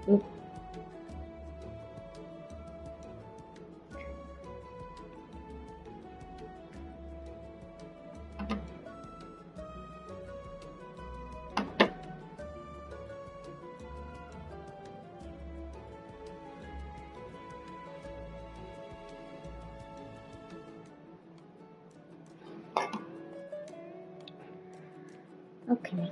Oop. Okay.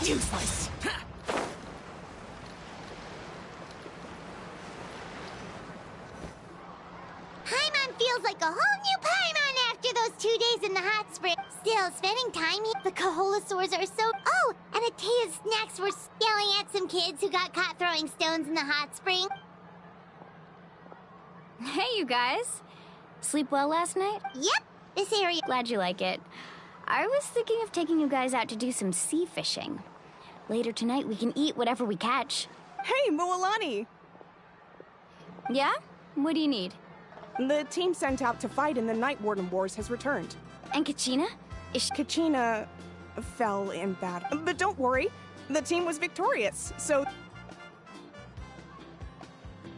Useless. Paimon feels like a whole new Paimon after those 2 days in the hot spring. Still, spending time here, the Kaholasaurs are so... Oh, and Atea's snacks were yelling at some kids who got caught throwing stones in the hot spring. Hey, you guys. Sleep well last night? Yep, this area... Glad you like it. I was thinking of taking you guys out to do some sea fishing. Later tonight, we can eat whatever we catch. Hey, Mualani! Yeah? What do you need? The team sent out to fight in the Night Warden Wars has returned. And Kachina? Kachina fell in battle. But don't worry, the team was victorious, so...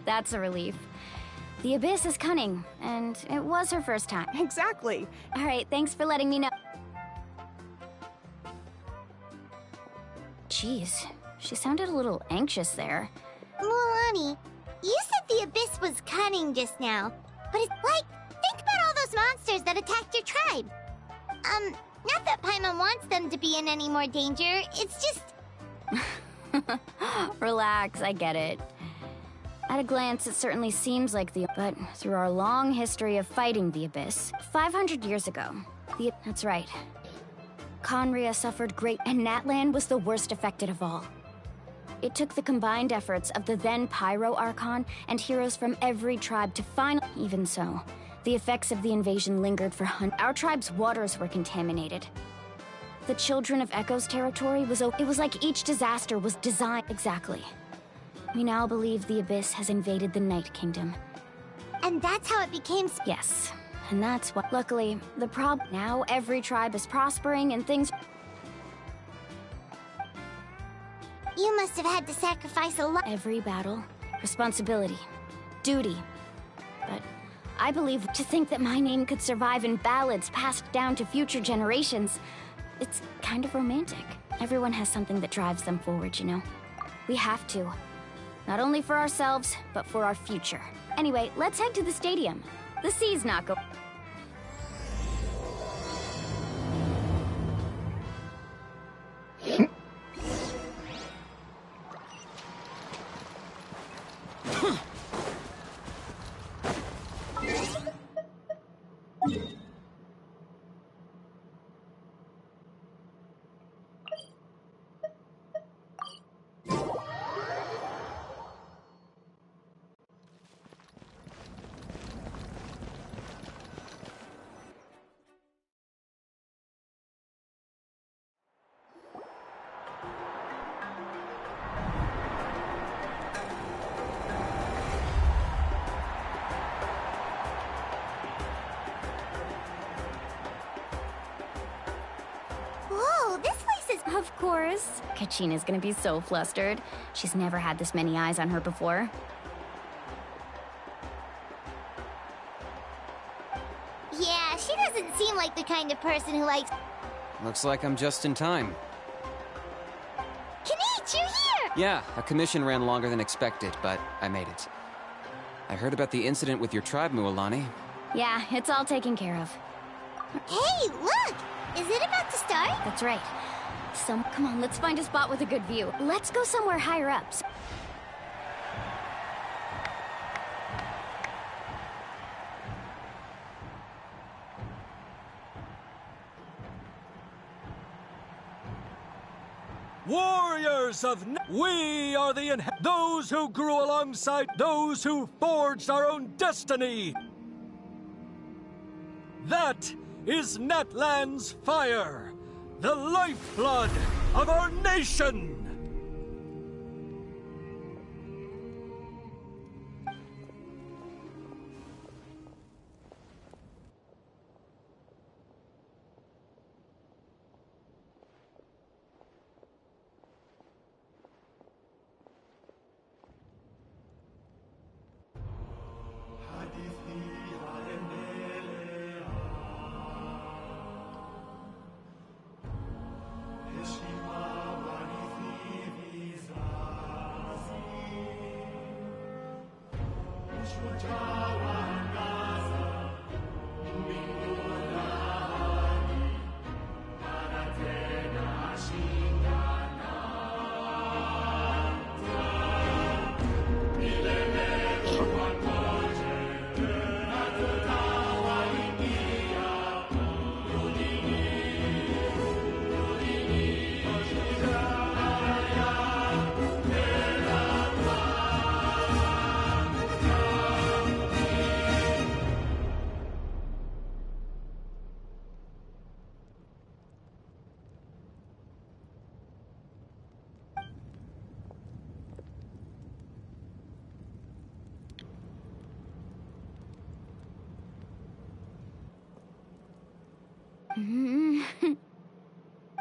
That's a relief. The Abyss is cunning, and it was her first time. Exactly. All right, thanks for letting me know. Jeez, she sounded a little anxious there. Mualani, you said the Abyss was cunning just now, but it's like, think about all those monsters that attacked your tribe. Not that Paimon wants them to be in any more danger, it's just... Relax, I get it. At a glance, it certainly seems like but through our long history of fighting the Abyss, 500 years ago, that's right. Conria suffered great, and Natlan was the worst affected of all. It took the combined efforts of the then Pyro Archon and heroes from every tribe to Even so, the effects of the invasion lingered for Our tribe's waters were contaminated. The Children of Echo's territory it was like each disaster was designed exactly. We now believe the Abyss has invaded the Night Kingdom. And that's how it became... Yes. And that's what... Luckily, the now every tribe is prospering and things... You must have had to sacrifice a lot... Every battle, responsibility, duty. But I believe to think that my name could survive in ballads passed down to future generations, it's kind of romantic. Everyone has something that drives them forward, you know? We have to. Not only for ourselves, but for our future. Anyway, let's head to the stadium. The sea's not going... Whoa, this place is... Of course. Kachina's gonna be so flustered. She's never had this many eyes on her before. Yeah, she doesn't seem like the kind of person who likes... Looks like I'm just in time. Kanich, you're here! Yeah, a commission ran longer than expected, but I made it. I heard about the incident with your tribe, Mualani. Yeah, it's all taken care of. Hey, look! Is it about to start? That's right. Come on, let's find a spot with a good view. Let's go somewhere higher up. Warriors of we are the those who grew alongside those who forged our own destiny. That is Natlan's fire, the lifeblood of our nation.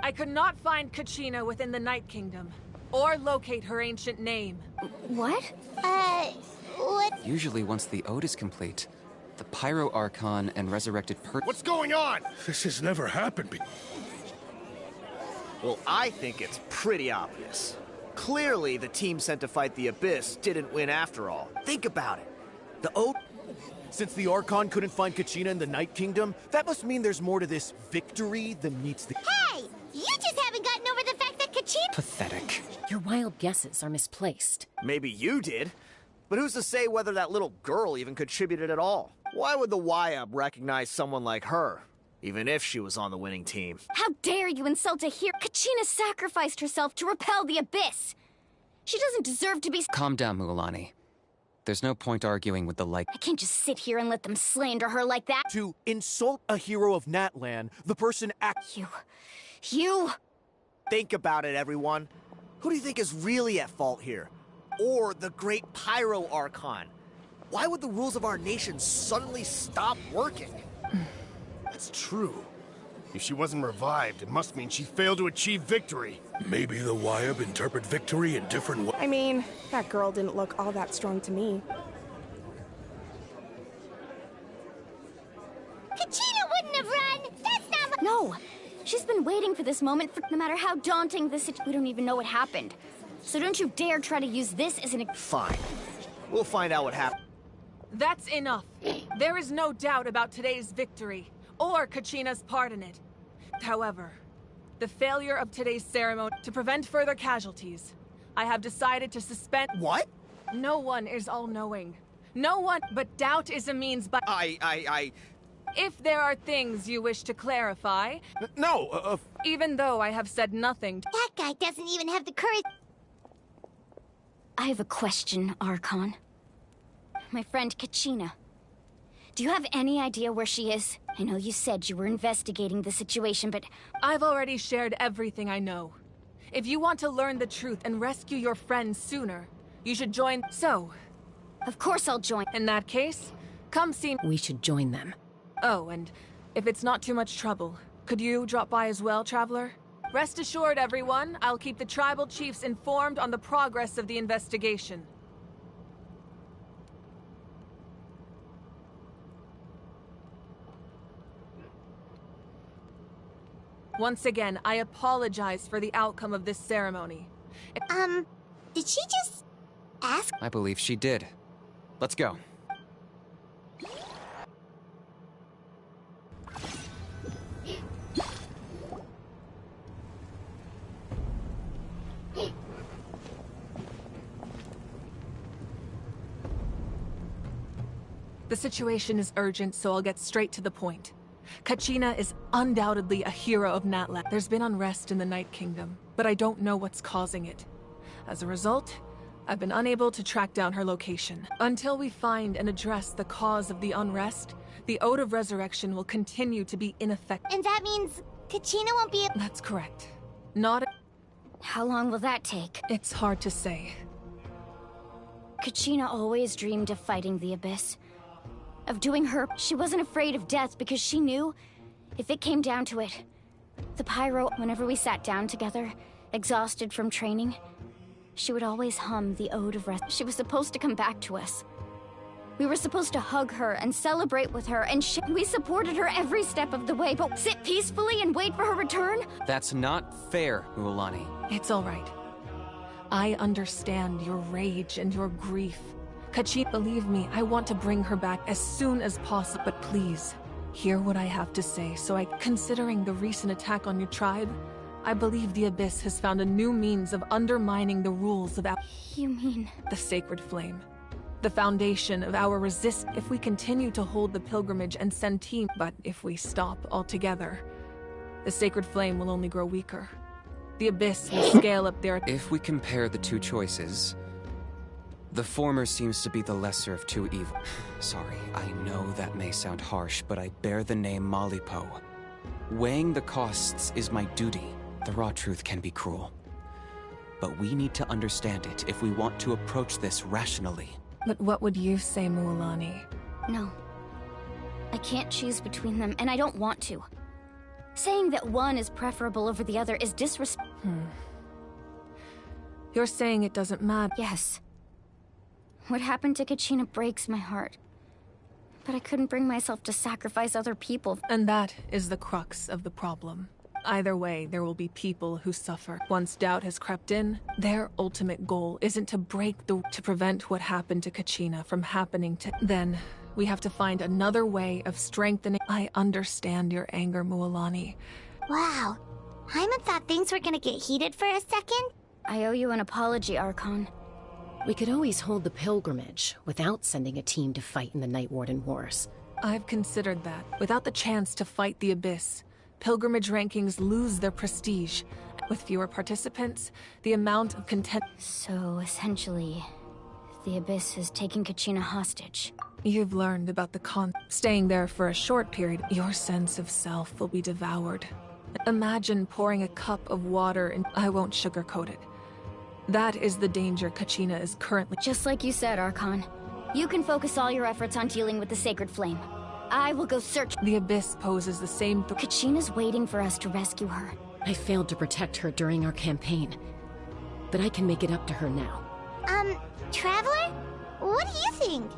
I could not find Kachina within the Night Kingdom, or locate her ancient name. What? What? Usually once the ode is complete, the Pyro Archon and resurrected What's going on? This has never happened before. Well, I think it's pretty obvious. Clearly, the team sent to fight the Abyss didn't win after all. Think about it. The ode... Since the Archon couldn't find Kachina in the Night Kingdom, that must mean there's more to this victory than meets the... Hey! You just haven't gotten over the fact that Kachina... Pathetic. Your wild guesses are misplaced. Maybe you did. But who's to say whether that little girl even contributed at all? Why would the YUB recognize someone like her, even if she was on the winning team? How dare you insult a hero? Kachina sacrificed herself to repel the Abyss. She doesn't deserve to be... Calm down, Mualani. There's no point arguing with the like... I can't just sit here and let them slander her like that. To insult a hero of Natlan, the person You... Think about it, everyone. Who do you think is really at fault here? Or the great Pyro Archon? Why would the rules of our nation suddenly stop working? That's true. If she wasn't revived, it must mean she failed to achieve victory. Maybe the YUB interpret victory in different ways. I mean, that girl didn't look all that strong to me. Kachina wouldn't have run! That's not what... No! She's been waiting for this moment for no matter how daunting this situation. We don't even know what happened. So don't you dare try to use this as an... Fine. We'll find out what happened. That's enough. There is no doubt about today's victory, or Kachina's part in it. However, the failure of today's ceremony to prevent further casualties, I have decided to suspend... What? No one is all-knowing. No one, but doubt is a means by... If there are things you wish to clarify... No, Even though I have said nothing... That guy doesn't even have the courage... I have a question, Archon. My friend Kachina. Do you have any idea where she is? I know you said you were investigating the situation, but... I've already shared everything I know. If you want to learn the truth and rescue your friends sooner, you should join... So... Of course I'll join. In that case, come see... We should join them. Oh, and if it's not too much trouble, could you drop by as well, Traveler? Rest assured, everyone, I'll keep the tribal chiefs informed on the progress of the investigation. Once again, I apologize for the outcome of this ceremony. Did she just ask? I believe she did. Let's go. The situation is urgent, so I'll get straight to the point. Kachina is undoubtedly a hero of Natlan. There's been unrest in the Night Kingdom, but I don't know what's causing it. As a result, I've been unable to track down her location. Until we find and address the cause of the unrest, the Ode of Resurrection will continue to be ineffective. And that means Kachina won't be... That's correct. Not... How long will that take? It's hard to say. Kachina always dreamed of fighting the Abyss. Of doing her... She wasn't afraid of death because she knew, if it came down to it, the Pyro, whenever we sat down together, exhausted from training, she would always hum the Ode of Rest. She was supposed to come back to us. We were supposed to hug her and celebrate with her, and we supported her every step of the way, but sit peacefully and wait for her return? That's not fair, Mualani. It's all right. I understand your rage and your grief. Kachina, believe me, I want to bring her back as soon as possible, but please, hear what I have to say. Considering the recent attack on your tribe, I believe the Abyss has found a new means of undermining the rules of You mean... the Sacred Flame. The foundation of our resistance. If we continue to hold the pilgrimage and send teams, but if we stop altogether, the Sacred Flame will only grow weaker. The Abyss will scale up their... If we compare the two choices, the former seems to be the lesser of two evils. Sorry, I know that may sound harsh, but I bear the name Malipo. Weighing the costs is my duty. The raw truth can be cruel. But we need to understand it if we want to approach this rationally. But what would you say, Mualani? No. I can't choose between them, and I don't want to. Saying that one is preferable over the other is disrespect. You're saying it doesn't matter? Yes. What happened to Kachina breaks my heart. But I couldn't bring myself to sacrifice other people. And that is the crux of the problem. Either way, there will be people who suffer. Once doubt has crept in, their ultimate goal isn't to to prevent what happened to Kachina from happening to... Then, we have to find another way of strengthening... I understand your anger, Mualani. Wow. Hyman thought things were gonna get heated for a second? I owe you an apology, Archon. We could always hold the pilgrimage without sending a team to fight in the Night Warden Wars. I've considered that. Without the chance to fight the Abyss, pilgrimage rankings lose their prestige. With fewer participants, the amount of content... So, essentially, the Abyss is taking Kachina hostage. You've learned about the Staying there for a short period, your sense of self will be devoured. Imagine pouring a cup of water and... I won't sugarcoat it. That is the danger Kachina is currently... Just like you said, Archon. You can focus all your efforts on dealing with the Sacred Flame. I will go search... The Abyss poses the same... Kachina's waiting for us to rescue her. I failed to protect her during our campaign, but I can make it up to her now. Traveler? What do you think?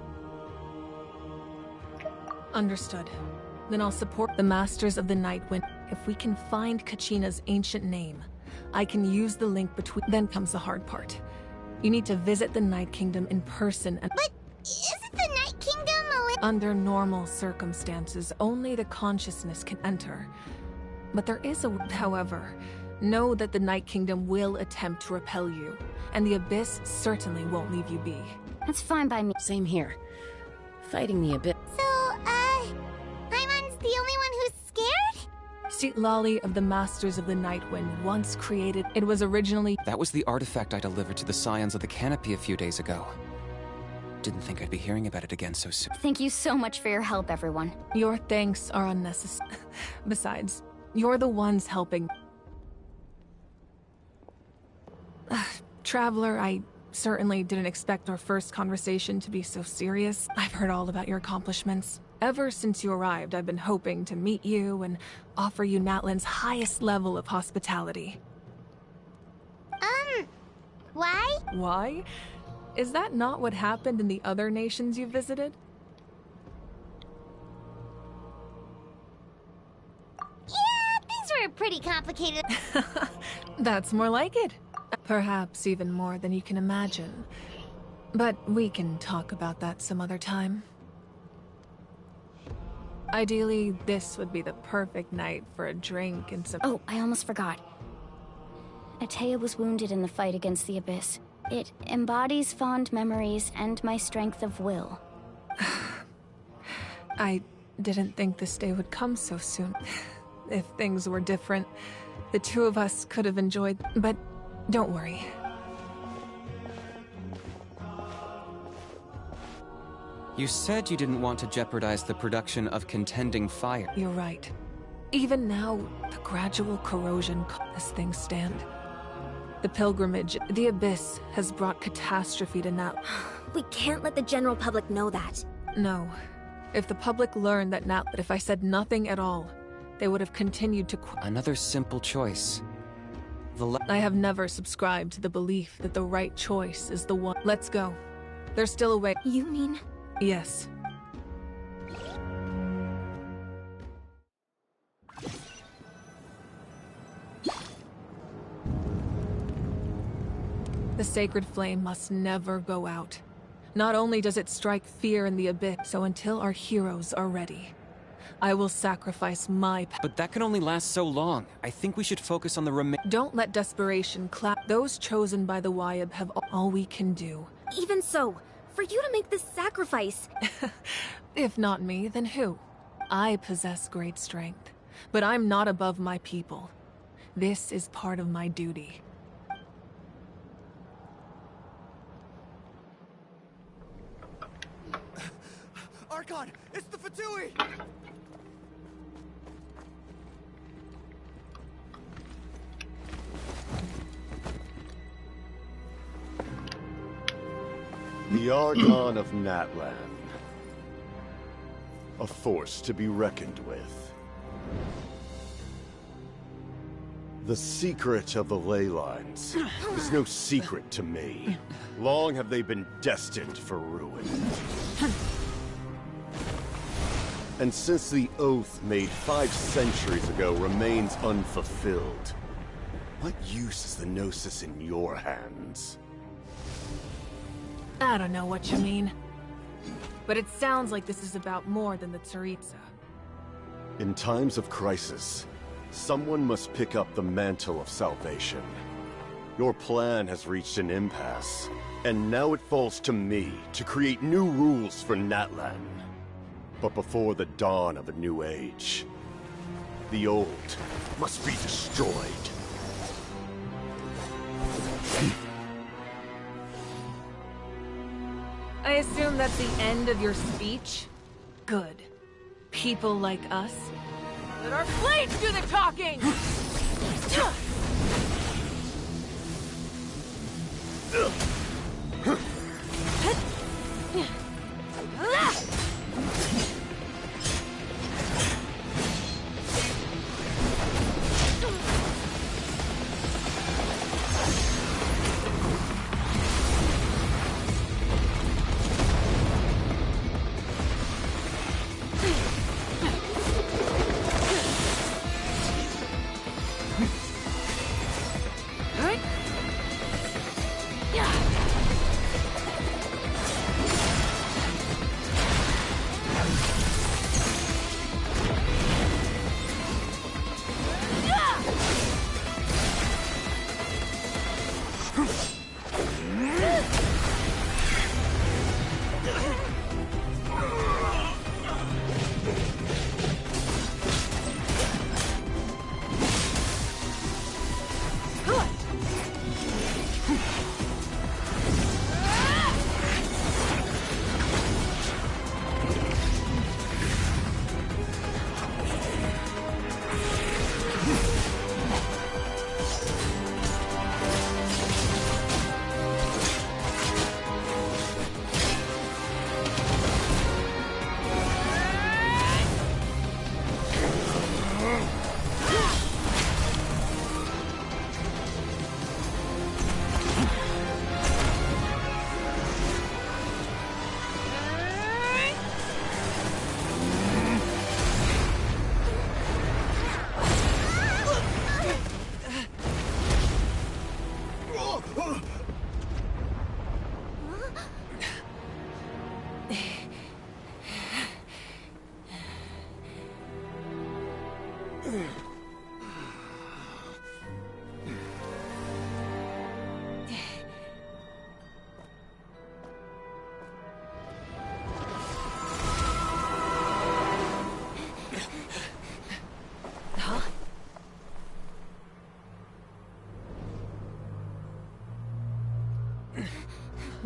Understood. Then I'll support the Masters of the Night Wind. If we can find Kachina's ancient name, I can use the link between... Then comes the hard part. You need to visit the Night Kingdom in person and... But isn't the Night Kingdom Under normal circumstances, only the consciousness can enter. But there is a... However, know that the Night Kingdom will attempt to repel you, and the Abyss certainly won't leave you be. That's fine by me. Same here. Fighting the Abyss... So, Paimon's the only one who's scared? Seat Lolly of the Masters of the Nightwind once created... It was originally... That was the artifact I delivered to the Scions of the Canopy a few days ago. Didn't think I'd be hearing about it again so soon. Thank you so much for your help, everyone. Your thanks are unnecessary. Besides, you're the ones helping. Traveler, I certainly didn't expect our first conversation to be so serious. I've heard all about your accomplishments. Ever since you arrived, I've been hoping to meet you and offer you Natlan's highest level of hospitality. Why? Why? Is that not what happened in the other nations you visited? Yeah, things were pretty complicated. That's more like it. Perhaps even more than you can imagine. But we can talk about that some other time. Ideally, this would be the perfect night for a drink and some... Oh, I almost forgot. Atea was wounded in the fight against the Abyss. It embodies fond memories and my strength of will. I didn't think this day would come so soon. If things were different, the two of us could have enjoyed... But don't worry. You said you didn't want to jeopardize the production of contending fire. You're right. Even now, the gradual corrosion as things stand. The pilgrimage, the abyss, has brought catastrophe to Natlan. We can't let the general public know that. No. If the public learned that if I said nothing at all, they would have continued to Another simple choice. I have never subscribed to the belief that the right choice is the one. Let's go. There's still a way. You mean? Yes. The sacred flame must never go out. Not only does it strike fear in the abyss, so until our heroes are ready, I will sacrifice my But that can only last so long. I think we should focus on the Don't let desperation clap. Those chosen by the Wyab have all we can do. Even so, for you to make this sacrifice... If not me, then who? I possess great strength, but I'm not above my people. This is part of my duty. Archon, it's the Fatui! The Archon of Natlan. A force to be reckoned with. The secret of the ley lines is no secret to me. Long have they been destined for ruin. And since the oath made 5 centuries ago remains unfulfilled, what use is the Gnosis in your hands? I don't know what you mean. But it sounds like this is about more than the Tsaritsa. In times of crisis, someone must pick up the mantle of salvation. Your plan has reached an impasse, and now it falls to me to create new rules for Natlan. But before the dawn of a new age, the old must be destroyed. I assume that's the end of your speech? Good. People like us. Let our blades do the talking!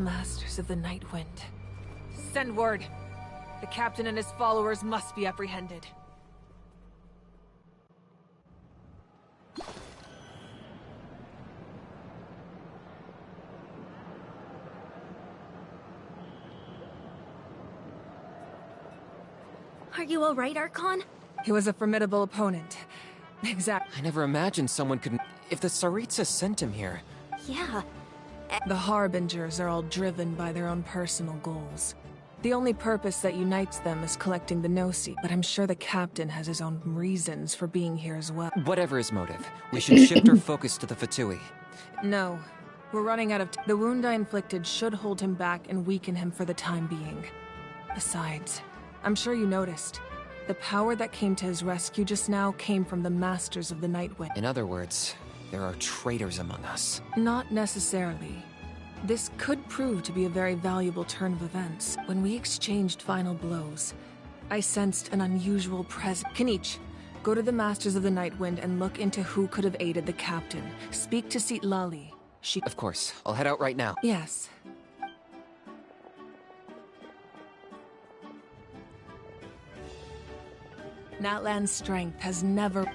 Masters of the Night Wind. Send word. The captain and his followers must be apprehended. Are you alright, Archon? He was a formidable opponent. Exact. I never imagined someone could... If the Tsaritsa sent him here... Yeah. The Harbingers are all driven by their own personal goals. The only purpose that unites them is collecting the Gnosi, but I'm sure the captain has his own reasons for being here as well. Whatever his motive, we should shift our focus to the Fatui. No. We're running out of the wound I inflicted should hold him back and weaken him for the time being. Besides, I'm sure you noticed. The power that came to his rescue just now came from the Masters of the Night Wind. In other words, there are traitors among us. Not necessarily. This could prove to be a very valuable turn of events. When we exchanged final blows, I sensed an unusual presence. Kinich, go to the Masters of the Night Wind and look into who could have aided the captain. Speak to Lali. She... Of course. I'll head out right now. Yes. Natlan's strength has never...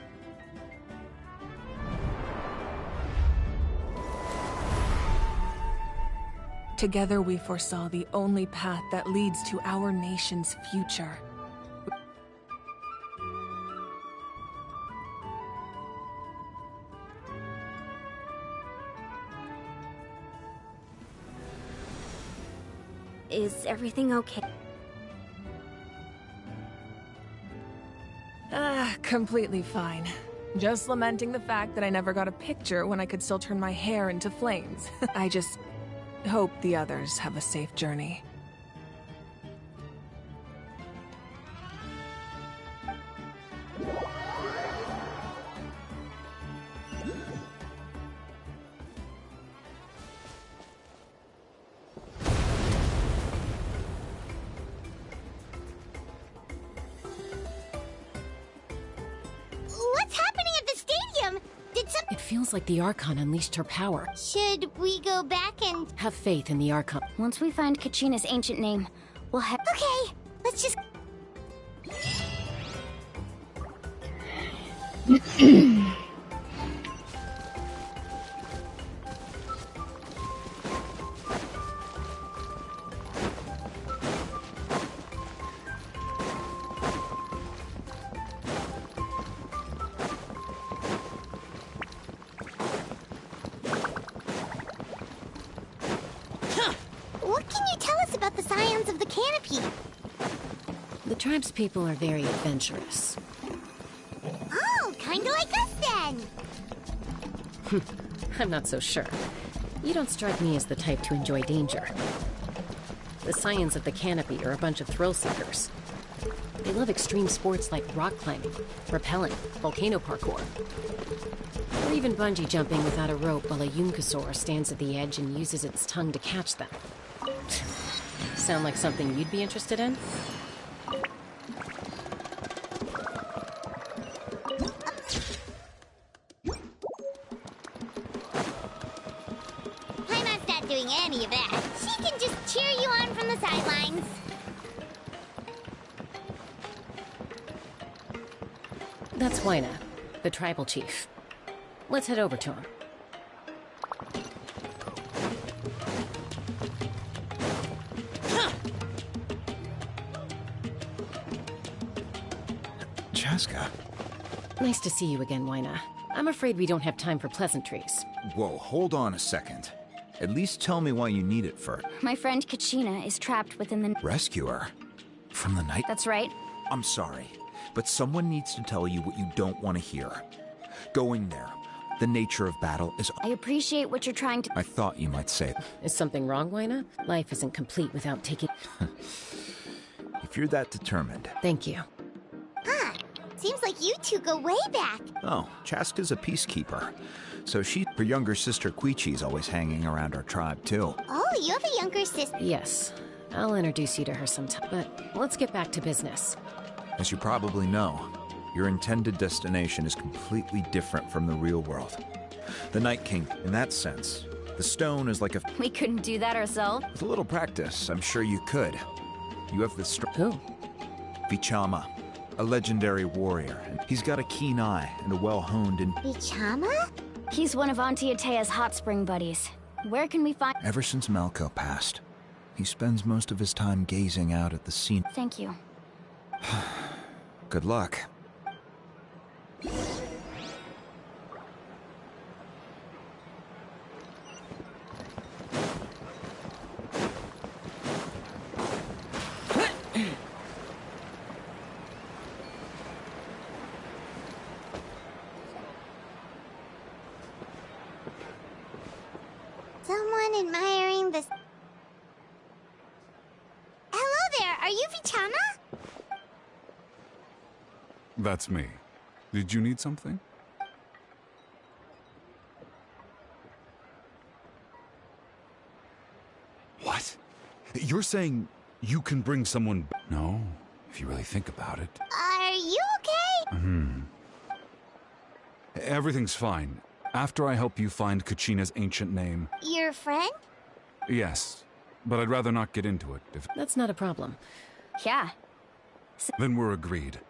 Together we foresaw the only path that leads to our nation's future. Is everything okay? Completely fine. Just lamenting the fact that I never got a picture when I could still turn my hair into flames. I just hope the others have a safe journey. What's happening at the stadium? Did some... It feels like the Archon unleashed her power. Should we go back and... Have faith in the Archon. Once we find Kachina's ancient name, we'll head... Okay, let's just... What can you tell us about the scions of the canopy? The tribespeople are very adventurous. Oh, kinda like us then. I'm not so sure. You don't strike me as the type to enjoy danger. The scions of the canopy are a bunch of thrill seekers. They love extreme sports like rock climbing, rappelling, volcano parkour, or even bungee jumping without a rope while a Yunkasaur stands at the edge and uses its tongue to catch them. Sound like something you'd be interested in? Paimon's not doing any of that. She can just cheer you on from the sidelines. That's Wyna, the tribal chief. Let's head over to him. Chaska. Nice to see you again, Wyna. I'm afraid we don't have time for pleasantries. Whoa, hold on a second. At least tell me why you need it first. My friend Kachina is trapped within the... Rescue her? From the night? That's right. I'm sorry, but someone needs to tell you what you don't want to hear. Going there. The nature of battle is... I appreciate what you're trying to... I thought you might say... Is something wrong, Wyna? Life isn't complete without taking... If you're that determined... Thank you. Huh. Seems like you two go way back. Oh, Chaska's a peacekeeper. So her younger sister Quichi's always hanging around our tribe, too. Oh, you have a younger sister. Yes. I'll introduce you to her sometime. But let's get back to business. As you probably know, your intended destination is completely different from the real world. The Night King, in that sense, The stone is like a... We couldn't do that ourselves. With a little practice, I'm sure you could. You have this... Who? Vichama, a legendary warrior. He's got a keen eye and a well-honed in... Vichama? He's one of Auntie Atea's hot spring buddies. Where can we find... Ever since Malco passed, he spends most of his time gazing out at the scene. Thank you. Good luck. Someone admiring this. Hello there, are you Vichama? That's me. Did you need something? What? You're saying you can bring someone... No, if you really think about it. Are you okay? Everything's fine. After I help you find Kachina's ancient name. Your friend? Yes, but I'd rather not get into it. If... That's not a problem. Yeah. Then we're agreed.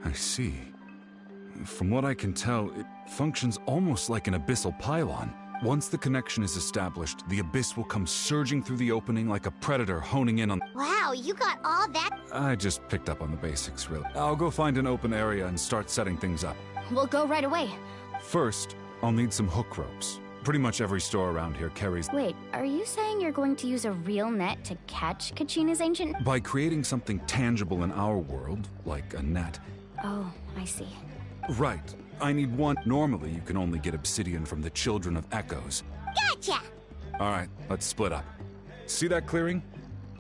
I see. From what I can tell, it functions almost like an abyssal pylon. Once the connection is established, the abyss will come surging through the opening like a predator honing in on... Wow, you got all that? I just picked up on the basics, really. I'll go find an open area and start setting things up. We'll go right away. First, I'll need some hook ropes. Pretty much every store around here carries... Wait, are you saying you're going to use a real net to catch Kachina's ancient... By creating something tangible in our world, like a net... Oh, I see. Right. I need one. Normally, you can only get obsidian from the Children of Echoes. Gotcha! Alright, let's split up. See that clearing?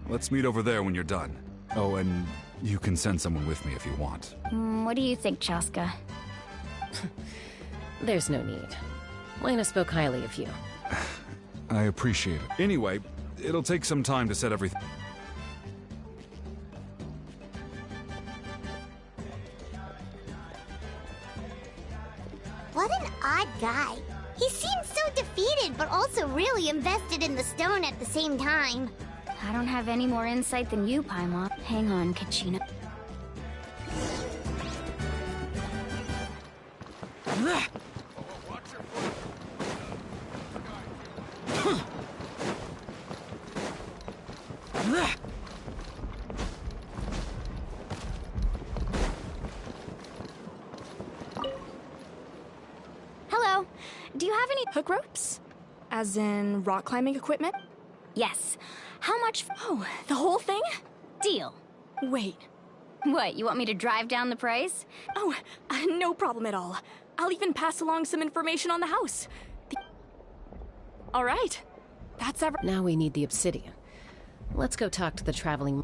Let's meet over there when you're done. Oh, and you can send someone with me if you want. What do you think, Chaska? There's no need. Lena spoke highly of you. I appreciate it. Anyway, it'll take some time to set everything... What an odd guy. He seems so defeated, but also really invested in the stone at the same time. I don't have any more insight than you, Paimon. Hang on, Kachina. Hello. Do you have any Hook ropes? As in rock climbing equipment? Yes. How much? Oh, the whole thing? Deal. Wait. What, you want me to drive down the price? Oh, no problem at all. I'll even pass along some information on the house. All right. That's ever. Now we need the obsidian. Let's go talk to the traveling...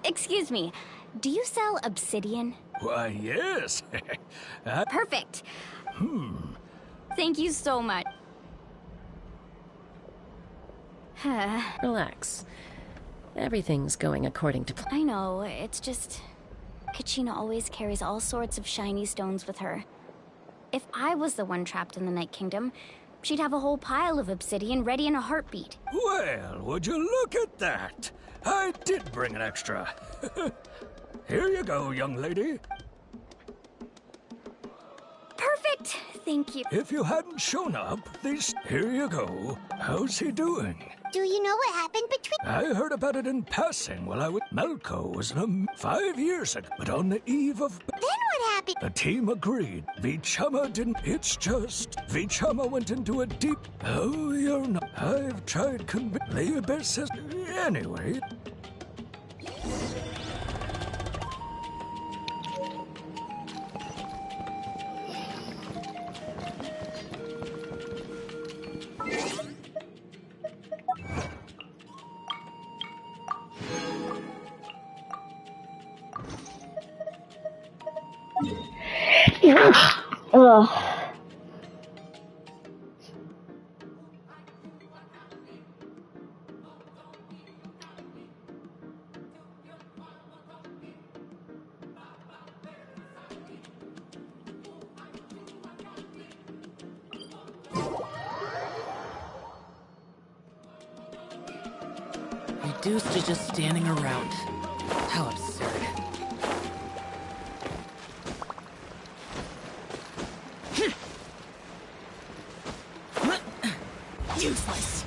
Excuse me. Do you sell obsidian? Why, yes. Perfect. Thank you so much. Relax. Everything's going according to plan. I know, it's just... Kachina always carries all sorts of shiny stones with her. If I was the one trapped in the Night Kingdom, she'd have a whole pile of obsidian ready in a heartbeat. Well, would you look at that? I did bring an extra. Here you go, young lady. Perfect! Thank you. If you hadn't shown up, Here you go. How's he doing? Do you know what happened between... I heard about it in passing while I was... Malco was 5 years ago, but on the eve of... Then what happened? The team agreed. Vichama didn't... It's just... Vichama went into a deep... Oh, you're not... I've tried the abyss has... Anyway... Ugh. Reduced to just standing around. How absurd. Useless.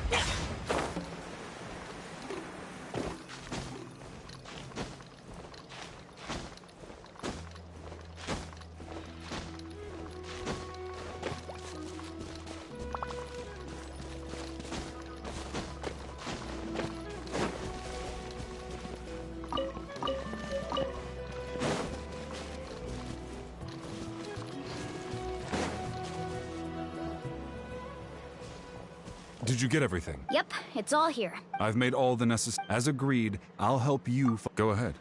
Did you get everything? Yep, it's all here. I've made all the necessary. As agreed, I'll help you. Go ahead.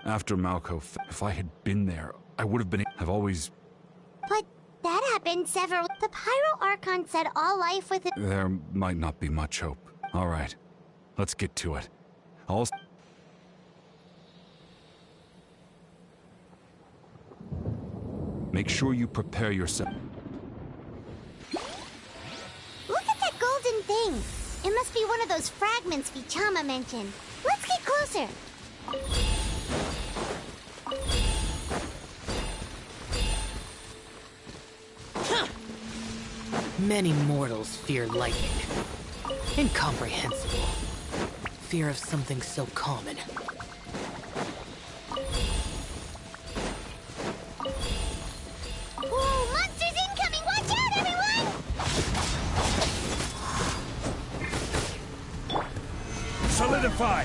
After Malco, if I had been there, I would have been. I've always. But that happened several. The Pyro Archon said all life within. There might not be much hope. All right, let's get to it. I'll. Make sure you prepare yourself. Look at that golden thing. It must be one of those fragments Vichama mentioned. Let's get closer. Many mortals fear lightning. Incomprehensible. Fear of something so common. Whoa, monsters incoming! Watch out, everyone! Solidify!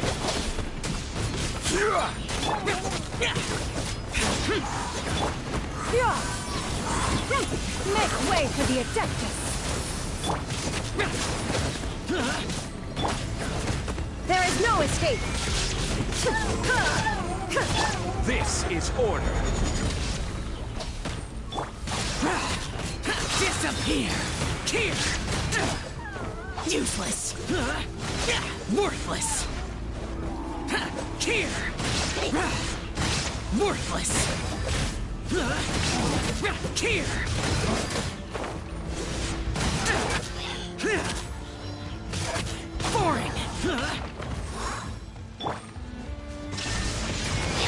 Make way for the Adeptus! There is no escape! This is order. Disappear! Here! Useless! Worthless! Here! Worthless! Here! Boring!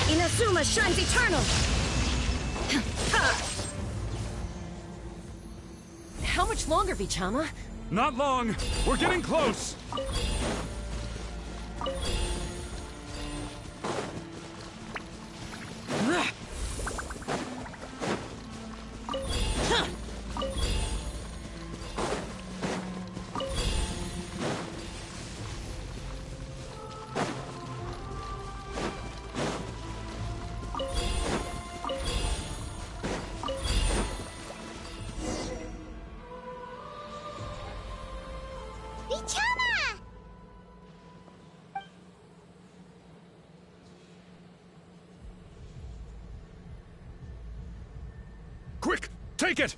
Inazuma shines eternal! How much longer, Vichama? Not long. We're getting close. Vichama! Quick, take it!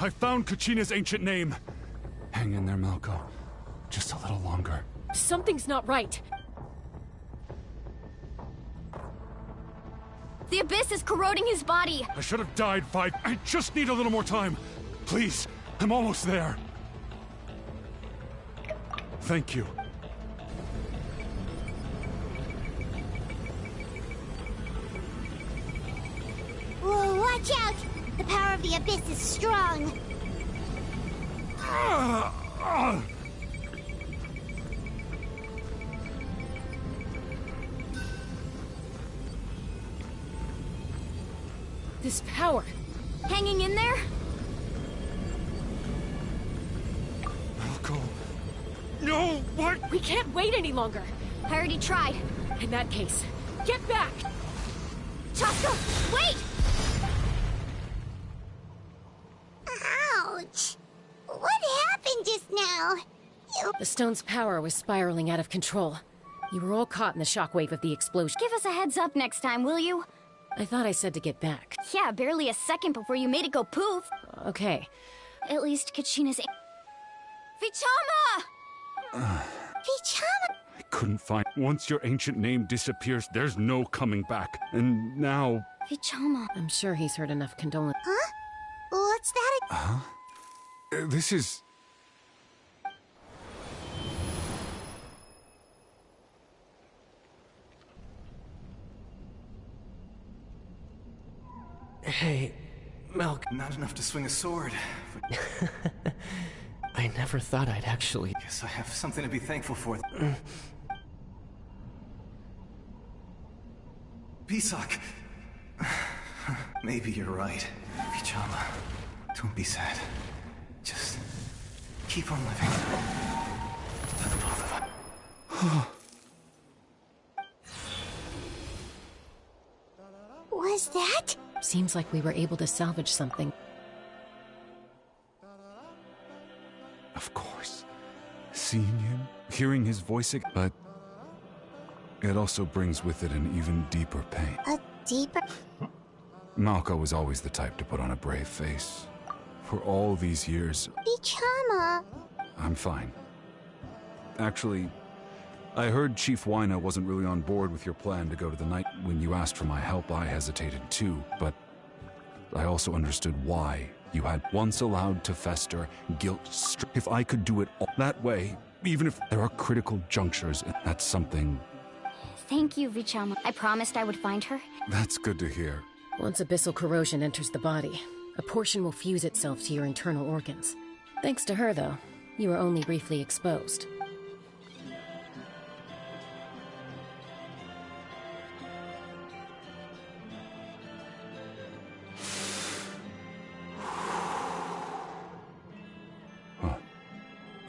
I found Kachina's ancient name. Hang in there, Malco. Just a little longer. Something's not right. The Abyss is corroding his body. I should have died 5. I just need a little more time. Please, I'm almost there. Thank you. Whoa, watch out! The power of the Abyss is strong. This power. Hanging in there? Malco. No, what? We can't wait any longer. I already tried. In that case, get back! Chaska, wait! Ouch! What happened just now? The stone's power was spiraling out of control. You were all caught in the shockwave of the explosion. Give us a heads up next time, will you? I thought I said to get back. Yeah, barely a second before you made it go poof. Okay. At least Kachina's... Vichama! Vichama! I couldn't find... Once your ancient name disappears, there's no coming back. And now... Vichama. I'm sure he's heard enough condolence. Huh? What's that? Huh? This is... Hey, Malk. Not enough to swing a sword. I never thought I'd actually... Guess I have something to be thankful for. Pisak. Maybe you're right. Vichama. Don't be sad. Just keep on living. For the both of us. Was that? Seems like we were able to salvage something. Of course. Seeing him, hearing his voice again, but... it also brings with it an even deeper pain. A deeper... Malka was always the type to put on a brave face. For all these years... Vichama! I'm fine. Actually, I heard Chief Wyna wasn't really on board with your plan to go to the night. When you asked for my help, I hesitated too, but I also understood why you had once allowed to fester guilt. If I could do it all that way, even if there are critical junctures, that's something... Thank you, Vichama. I promised I would find her. That's good to hear. Once abyssal corrosion enters the body, a portion will fuse itself to your internal organs. Thanks to her, though, you were only briefly exposed.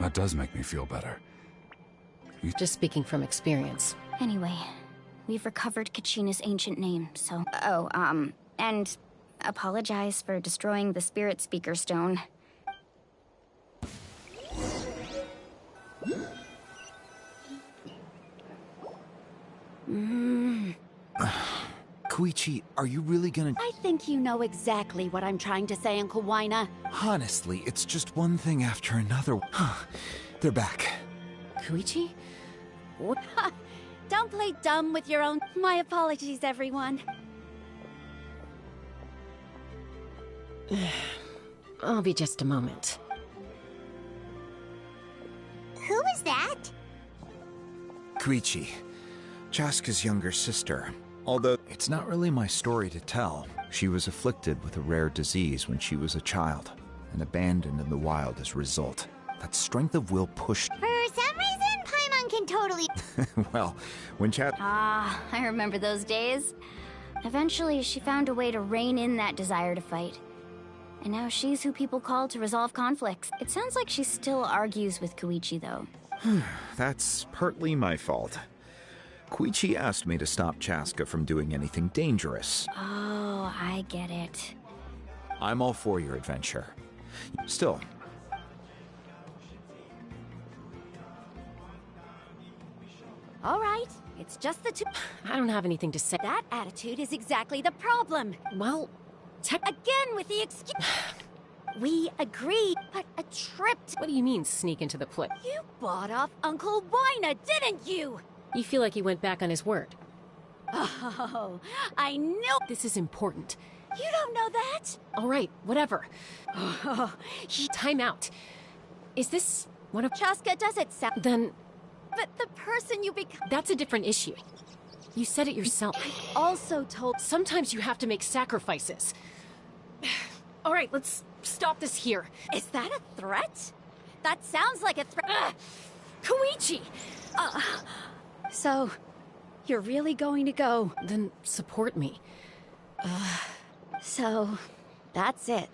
That does make me feel better. Just speaking from experience. Anyway, we've recovered Kachina's ancient name, so... and apologize for destroying the Spirit Speaker Stone. Koichi, are you really gonna... I think you know exactly what I'm trying to say, Uncle Wyna. Honestly, it's just one thing after another. They're back. Koichi? What? Don't play dumb with your own... My apologies, everyone. I'll be just a moment. Who was that? Koichi, Chaska's younger sister. Although it's not really my story to tell. She was afflicted with a rare disease when she was a child, and abandoned in the wild as a result. That strength of will pushed... For some reason, Paimon can totally... Well, when I remember those days. Eventually, she found a way to rein in that desire to fight. And now she's who people call to resolve conflicts. It sounds like she still argues with Koichi, though. That's partly my fault. Koichi asked me to stop Chaska from doing anything dangerous. Oh, I get it. I'm all for your adventure. Still... All right, it's just the two... I don't have anything to say. That attitude is exactly the problem. Well, Again with the excuse... We agreed, but a trip to... What do you mean, sneak into the play? You bought off Uncle Wyna, didn't you? You feel like he went back on his word. Oh, I knew... This is important. You don't know that? All right, whatever. Time out. Is this one of... Chaska does it sound... Then... But the person you become... That's a different issue. You said it yourself. I also told... Sometimes you have to make sacrifices. All right, let's stop this here. Is that a threat? That sounds like a threat. Koichi! So, you're really going to go? Then support me. So, that's it.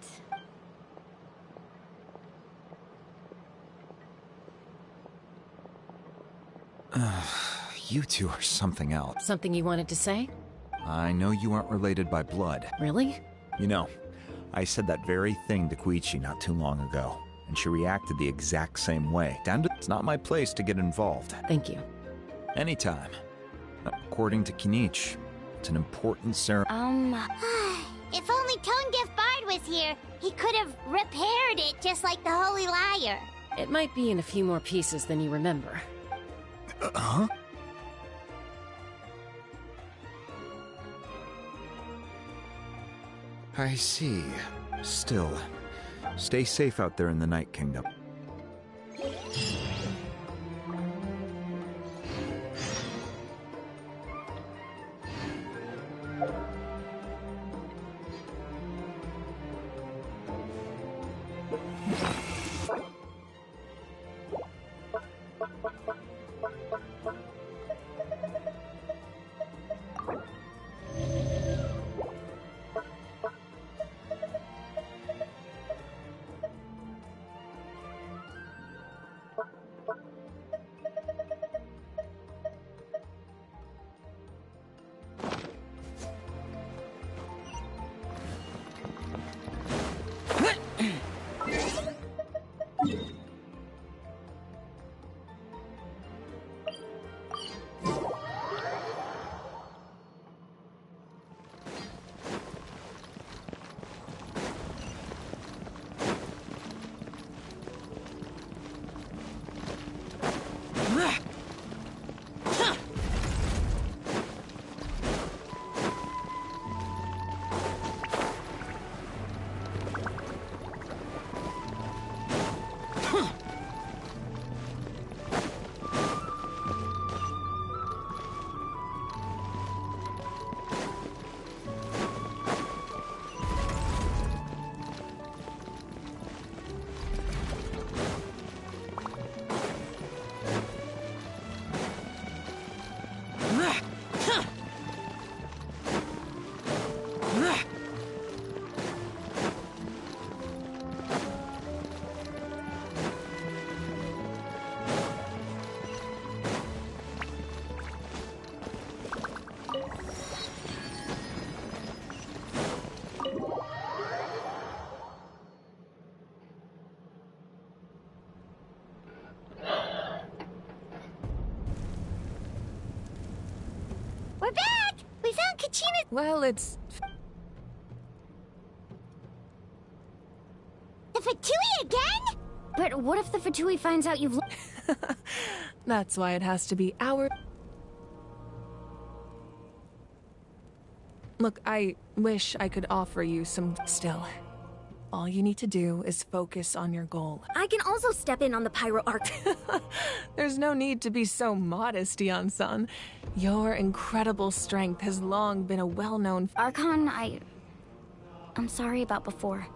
You two are something else. Something you wanted to say? I know you aren't related by blood. Really? You know, I said that very thing to Koichi not too long ago. and she reacted the exact same way. It's not my place to get involved. Thank you. Anytime. According to Kinich, it's an important ceremony. If only Tonegif Bard was here, he could have repaired it just like the Holy Liar. It might be in a few more pieces than you remember. Huh? I see. Still, stay safe out there in the Night Kingdom. We're back! We found Kachina's— Well, it's... The Fatui again? But what if the Fatui finds out you've... That's why it has to be our... Look, I wish I could offer you some... Still, all you need to do is focus on your goal. I can also step in on the Pyro Arc. There's no need to be so modest, Dion-san. Your incredible strength has long been a well-known... Archon, I'm sorry about before.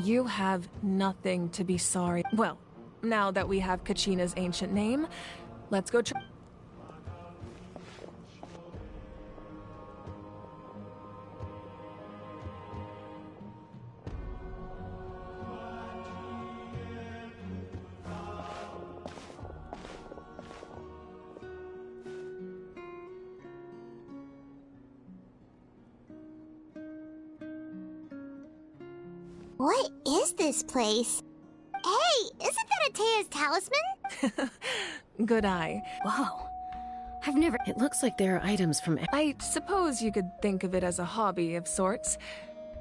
You have nothing to be sorry. Well, now that we have Kachina's ancient name, let's go try... What is this place? Hey, isn't that Atea's talisman? Good eye. Whoa. I've never... It looks like there are items from... I suppose you could think of it as a hobby of sorts.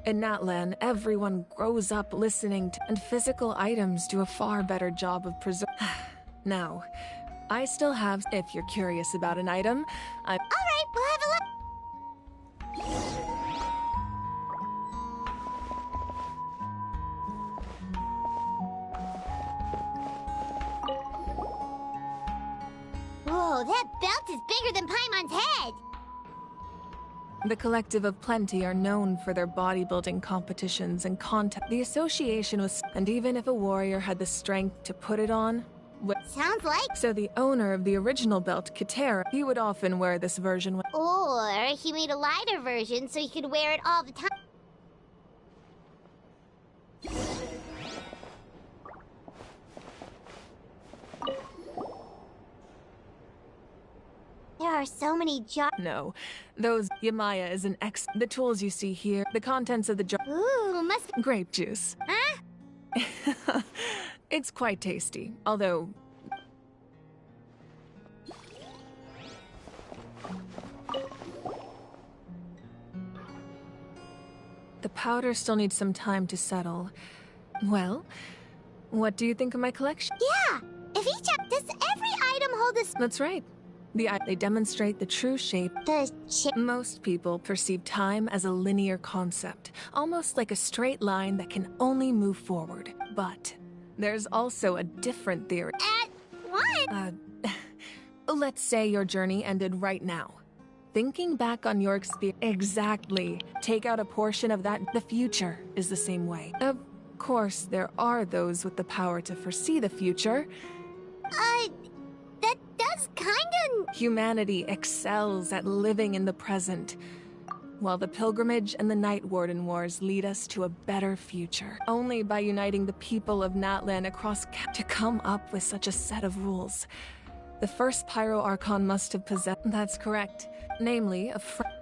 In Natlan, everyone grows up listening to... And physical items do a far better job of preserving... Now, I still have... If you're curious about an item, Alright, we'll have a look. Whoa, that belt is bigger than Paimon's head! The Collective of Plenty are known for their bodybuilding competitions and contest. The association was... And even if a warrior had the strength to put it on... Sounds like... So the owner of the original belt, Katera, he would often wear this version... Or he made a lighter version so he could wear it all the time. There are so many jars. No, those... Yamaya is an ex... The tools you see here, the contents of the jar... Ooh, must be... Grape juice. Huh? It's quite tasty, although... The powder still needs some time to settle. Well, what do you think of my collection? Yeah! If does every item hold a... That's right. They demonstrate the true shape. Most people perceive time as a linear concept, almost like a straight line that can only move forward. But there's also a different theory. What? Let's say your journey ended right now. Thinking back on your experience... Exactly. Take out a portion of that. The future is the same way. Of course, there are those with the power to foresee the future. That does kinda... Humanity excels at living in the present, while the pilgrimage and the Night Warden Wars lead us to a better future. Only by uniting the people of Natlan across to come up with such a set of rules. The first Pyro Archon must have possessed... That's correct. Namely,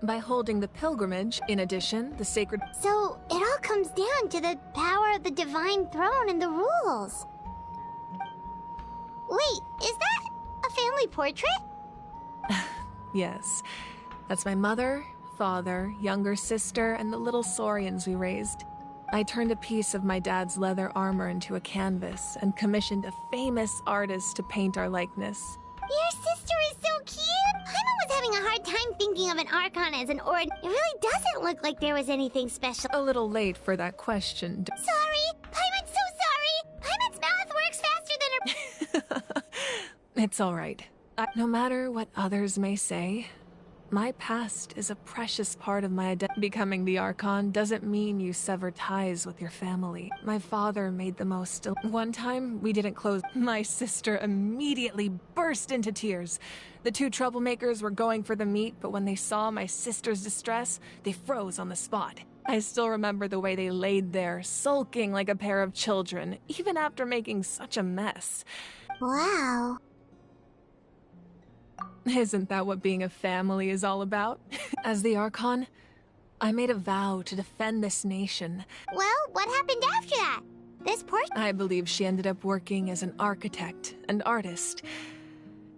by holding the pilgrimage, in addition, the sacred... So, it all comes down to the power of the Divine Throne and the rules. Wait, is that a family portrait? Yes. That's my mother, father, younger sister, and the little saurians we raised. I turned a piece of my dad's leather armor into a canvas and commissioned a famous artist to paint our likeness. Your sister is so cute! Paimon was having a hard time thinking of an Archon as an Ord. It really doesn't look like there was anything special. A little late for that question. Sorry! Paimon's so sorry! Paimon's mouth works faster than her... It's alright. No matter what others may say, my past is a precious part of my identity. Becoming the Archon doesn't mean you sever ties with your family. My father made the most. One time, we didn't close. My sister immediately burst into tears. The two troublemakers were going for the meat, but when they saw my sister's distress, they froze on the spot. I still remember the way they laid there, sulking like a pair of children, even after making such a mess. Wow. Isn't that what being a family is all about? As the Archon, I made a vow to defend this nation. Well, what happened after that? This portrait? I believe she ended up working as an architect and artist.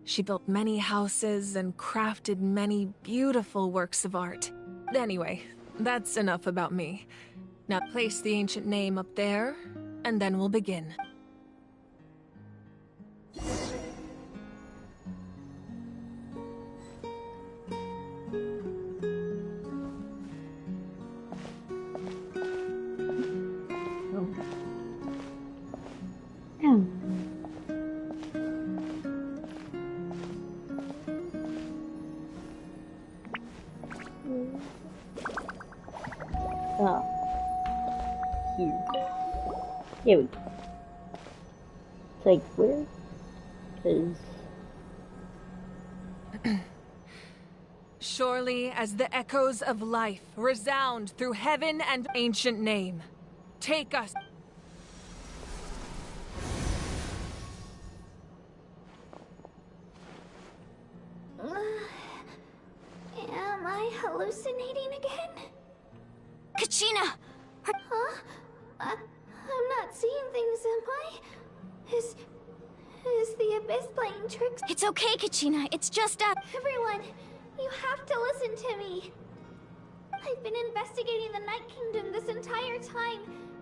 She built many houses and crafted many beautiful works of art. Anyway, that's enough about me. Now place the ancient name up there, and then we'll begin. Here we go. It's like where? Because... Surely as the echoes of life resound through heaven and ancient name, take us. Am I hallucinating again? Kachina! Huh? I'm not seeing things, am I? Is the Abyss playing tricks? It's okay, Kachina. It's just Everyone, you have to listen to me. I've been investigating the Night Kingdom this entire time,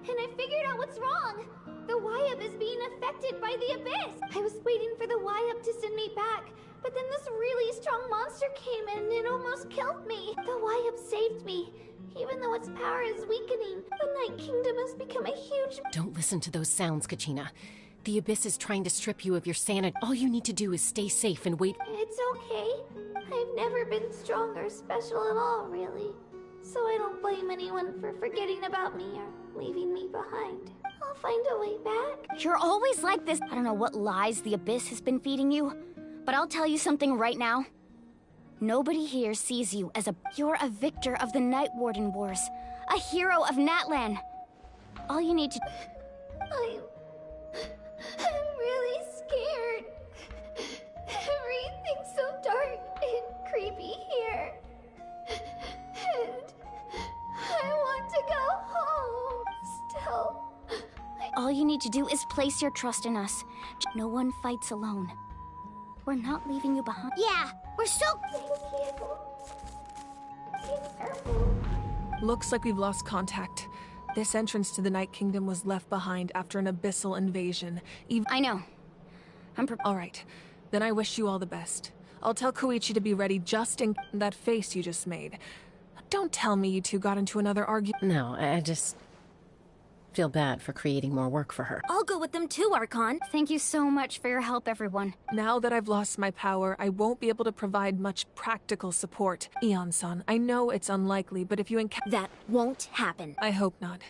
and I figured out what's wrong. The Wyup is being affected by the Abyss. I was waiting for the Wyup to send me back, but then this really strong monster came in and it almost killed me. The Wyup saved me. Even though its power is weakening, the Night Kingdom has become a huge... Don't listen to those sounds, Kachina. The Abyss is trying to strip you of your sanity. All you need to do is stay safe and wait. It's okay. I've never been strong or special at all, really. So I don't blame anyone for forgetting about me or leaving me behind. I'll find a way back. You're always like this. I don't know what lies the Abyss has been feeding you, but I'll tell you something right now. Nobody here sees you as you're a victor of the Night Warden Wars, a hero of Natlan. All you need to... I'm really scared. Everything's so dark and creepy here. And I want to go home. Still, I All you need to do is place your trust in us. No one fights alone. We're not leaving you behind. Yeah, we're so... Looks like we've lost contact. This entrance to the Night Kingdom was left behind after an abyssal invasion. I know. All right. Then I wish you all the best. I'll tell Koichi to be ready just in that face you just made. Don't tell me you two got into another argument. No, I just feel bad for creating more work for her. I'll go with them too, Archon. Thank you so much for your help, everyone. Now that I've lost my power, I won't be able to provide much practical support. Eon-san, I know it's unlikely, but if you encounter... That won't happen. I hope not.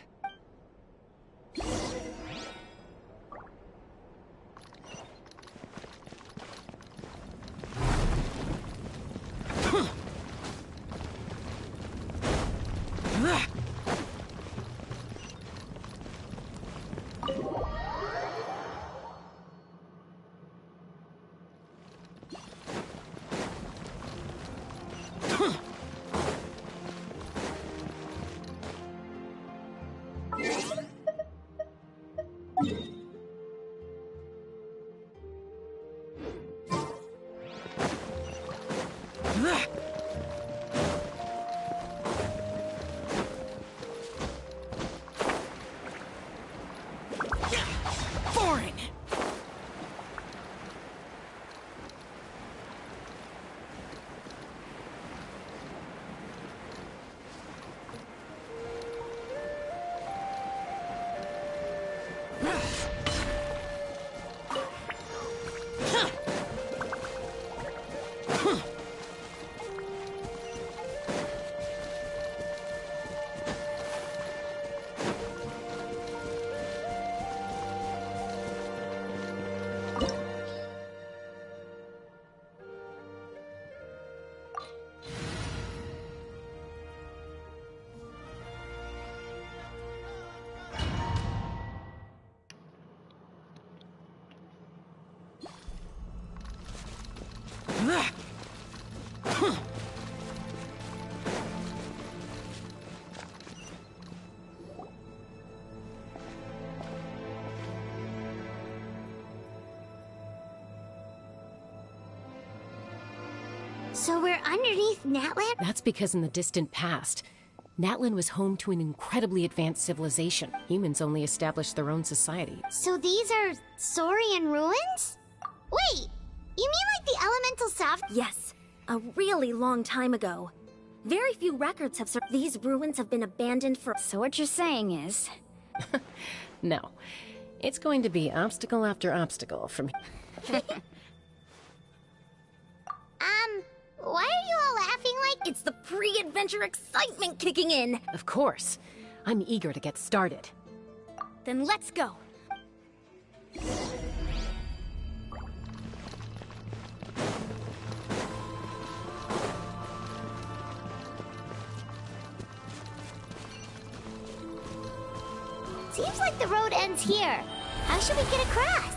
So we're underneath Natlan? That's because in the distant past, Natlan was home to an incredibly advanced civilization. Humans only established their own society. So these are Saurian ruins? Wait, you mean like the elemental soft? Yes, a really long time ago. Very few records have these ruins have been abandoned for... So what you're saying is... No. It's going to be obstacle after obstacle from... Why are you all laughing like... It's the pre-adventure excitement kicking in! Of course. I'm eager to get started. Then let's go. Seems like the road ends here. How should we get across?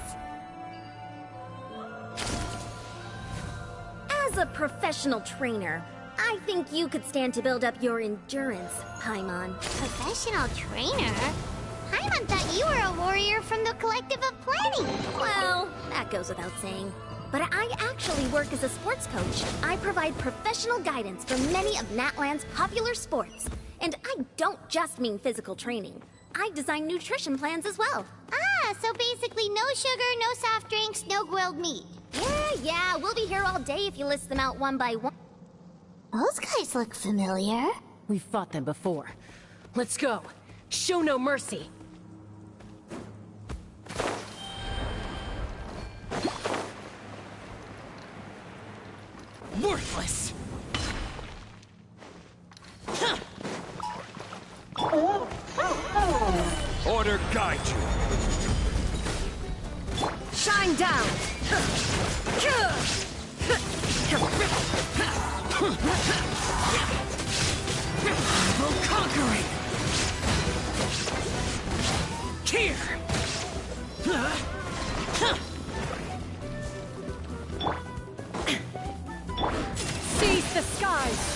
As a professional trainer, I think you could stand to build up your endurance, Paimon. Professional trainer? Paimon thought you were a warrior from the Collective of Planning. Well, that goes without saying. But I actually work as a sports coach. I provide professional guidance for many of Natlan's popular sports. And I don't just mean physical training. I design nutrition plans as well. Ah, so basically no sugar, no soft drinks, no grilled meat. Yeah, we'll be here all day if you list them out one by one. Those guys look familiar. We've fought them before. Let's go. Show no mercy. Worthless! Order guide you. Shine down! No conquering! Here! Seize the skies!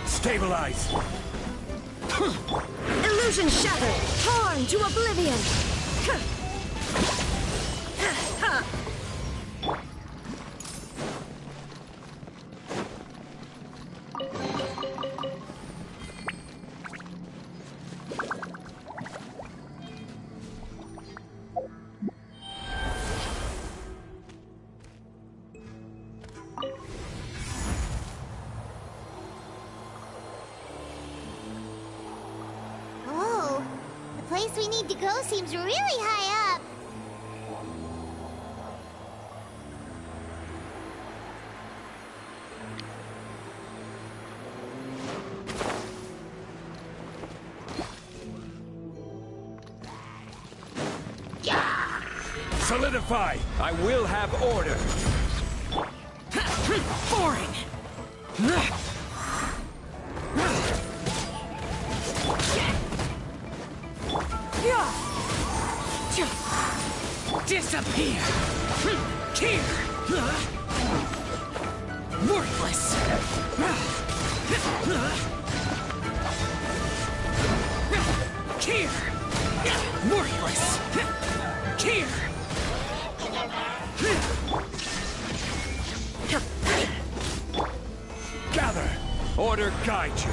Stabilize! Illusion shattered! Torn to oblivion! Oh, the place we need to go seems really high up. Solidify! I will have order! Boring! Disappear! Here! Worthless! Here! Worthless! Here! Gather! Order guide you!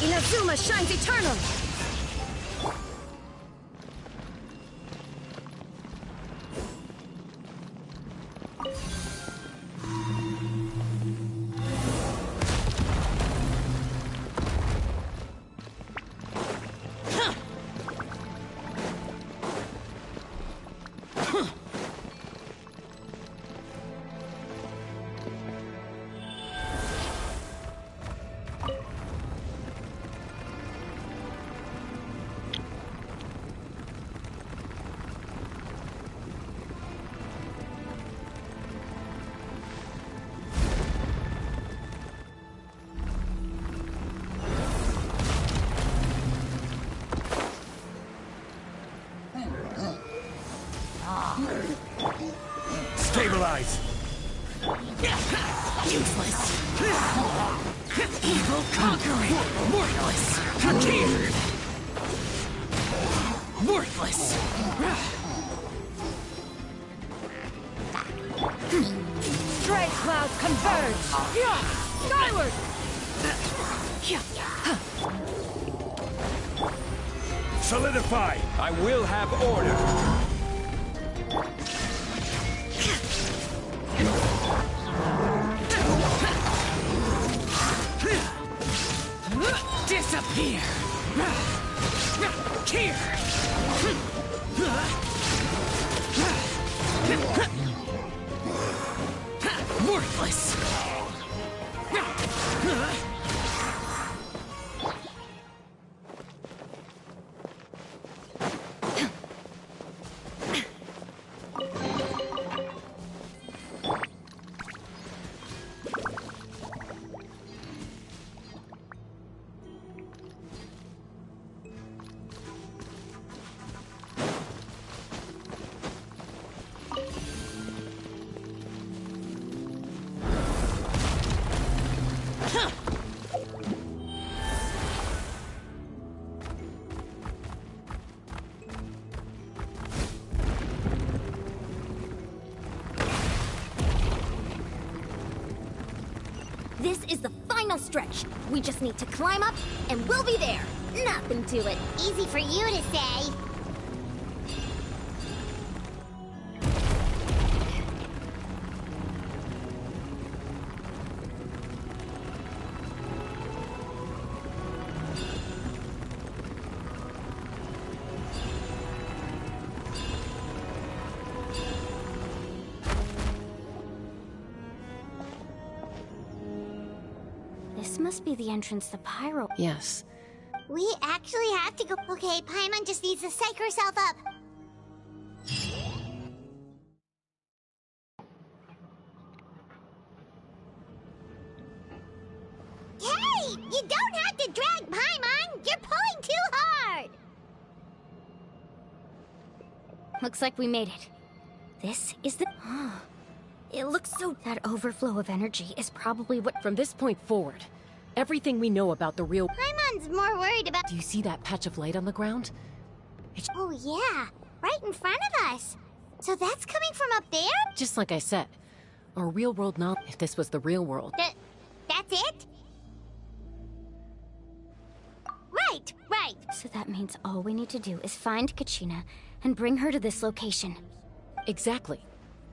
Inazuma shines eternal! Stabilize! Useless! Evil conquering! Worthless! Here! Worthless! Stray clouds converge! Skyward! Solidify! I will have order! Disappear! Here! Worthless! This is the final stretch. We just need to climb up, and we'll be there. Nothing to it. Easy for you to say. This must be the entrance to Pyro. Yes. We actually have to go. Okay, Paimon just needs to psych herself up. Hey! You don't have to drag Paimon! You're pulling too hard! Looks like we made it. This is the... It looks so... That overflow of energy is probably what... From this point forward, everything we know about the real... Paimon's more worried about... Do you see that patch of light on the ground? Oh yeah, right in front of us. So that's coming from up there? Just like I said, our real-world knowledge... If this was the real world... That's it? Right. So that means all we need to do is find Kachina and bring her to this location. Exactly.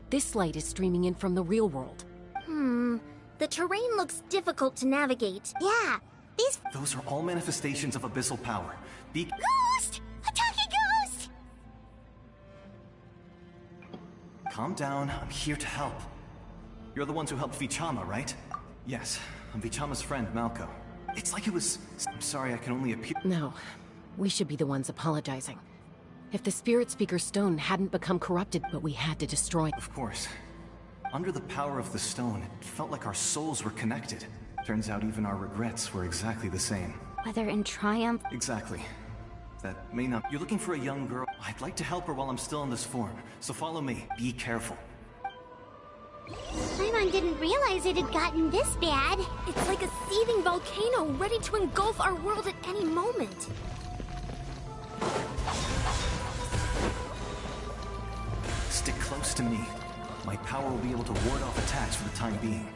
This light is streaming in from the real world. The terrain looks difficult to navigate. Yeah, these... Those are all manifestations of abyssal power. Ghost! A talking ghost! Calm down, I'm here to help. You're the ones who helped Vichama, right? Yes, I'm Vichama's friend, Malco. It's like it was... I'm sorry, I can only appear... No, we should be the ones apologizing. If the Spirit Speaker stone hadn't become corrupted, but we had to destroy... Of course. Under the power of the stone, it felt like our souls were connected. Turns out even our regrets were exactly the same. Whether in triumph... Exactly. That may not... You're looking for a young girl. I'd like to help her while I'm still in this form, so follow me. Be careful. Paimon didn't realize it had gotten this bad. It's like a seething volcano ready to engulf our world at any moment. Stick close to me. My power will be able to ward off attacks for the time being.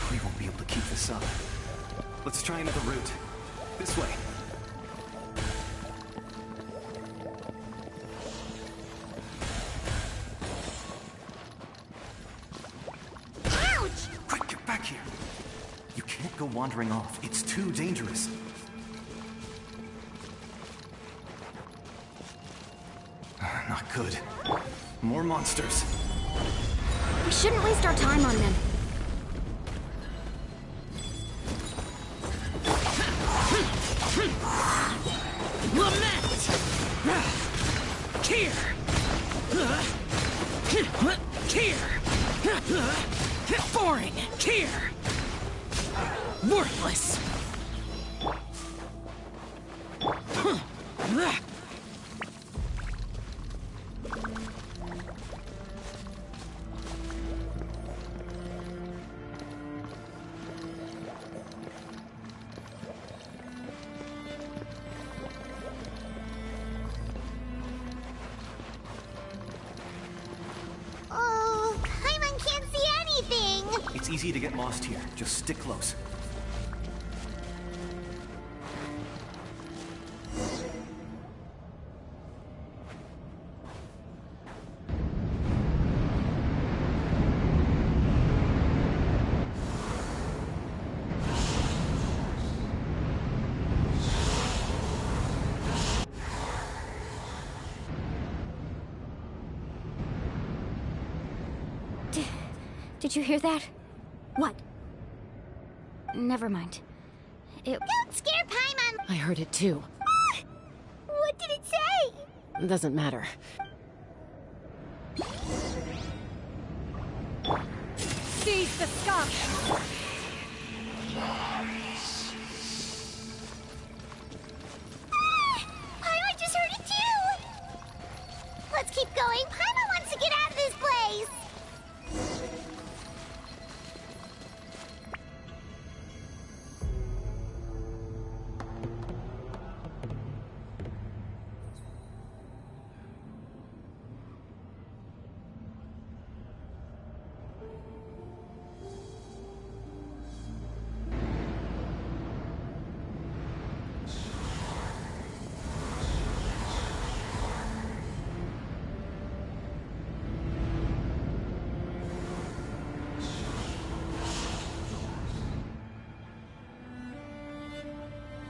We won't be able to keep this up. Let's try another route. This way. Ouch! Quick, get back here. You can't go wandering off. It's too dangerous. Not good. More monsters. We shouldn't waste our time on them. Lament! Here! Here! Boring! Here! Worthless! Oh, Paimon can't see anything! It's easy to get lost here. Just stick close. Did you hear that? What? Never mind. Don't scare Paimon! I heard it too. What did it say? Doesn't matter. Seize the skunk! Paimon just heard it too! Let's keep going. Paimon wants to get out of this place!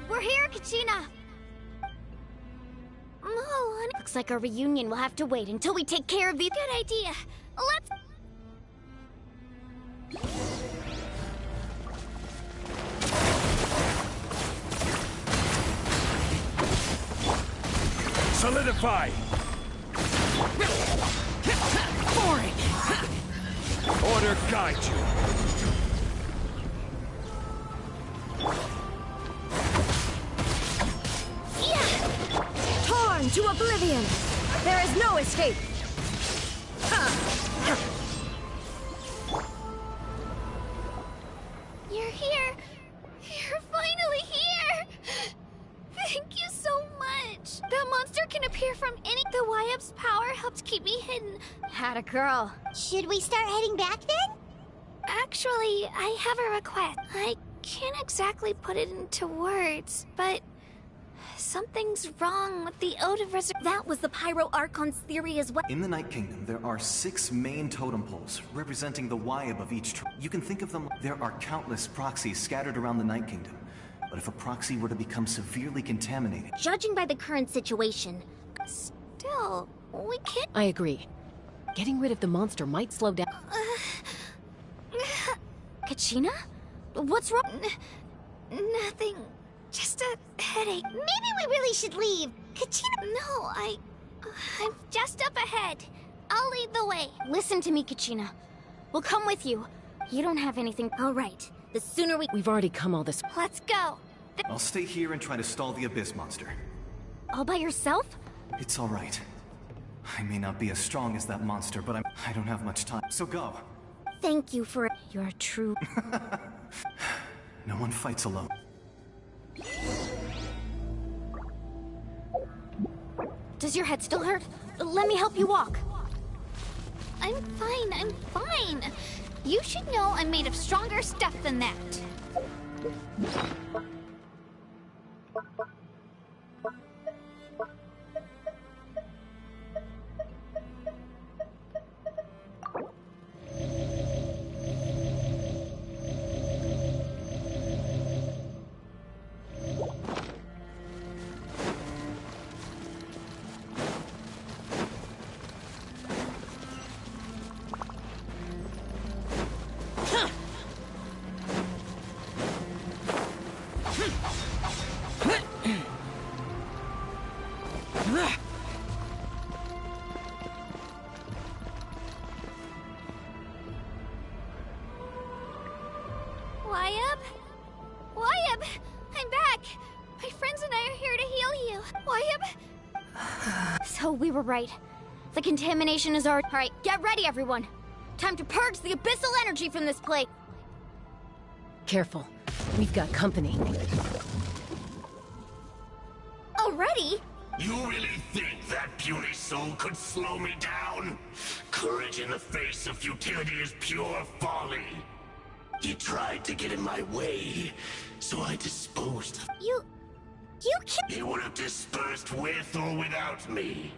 We're here, Kachina! No, honey. Looks like our reunion will have to wait until we take care of these. Good idea. Let's... Solidify! Boring! Order guide you! Return to oblivion! There is no escape! You're here! You're finally here! Thank you so much! That monster can appear from any... The YF's power helped keep me hidden. Had a girl. Should we start heading back then? Actually, I have a request. I can't exactly put it into words, but... something's wrong with the Ode of Resurrection. That was the Pyro Archon's theory as well. In the Night Kingdom, there are 6 main totem poles, representing the Wyab of each tribe. You can think of them... There are countless proxies scattered around the Night Kingdom. But if a proxy were to become severely contaminated... Judging by the current situation, still, we can't... I agree. Getting rid of the monster might slow down... Kachina? What's wrong? Nothing. Just a headache. Maybe we really should leave. Kachina... No, I'm just up ahead. I'll lead the way. Listen to me, Kachina. We'll come with you. You don't have anything... All right. The sooner we... We've already come all this... Let's go. I'll stay here and try to stall the Abyss monster. All by yourself? It's all right. I may not be as strong as that monster, but I don't have much time. So go. Thank you for... You're true... No one fights alone. Does your head still hurt? Let me help you walk. I'm fine. You should know I'm made of stronger stuff than that. Wyab! I'm back! My friends and I are here to heal you. Wyab? So we were right. The contamination is already... Alright, get ready, everyone! Time to purge the abyssal energy from this place! Careful. We've got company. Already? You really think that puny soul could slow me down? Courage in the face of futility is pure folly. He tried to get in my way, so I disposed of... You killed... He would have dispersed with or without me.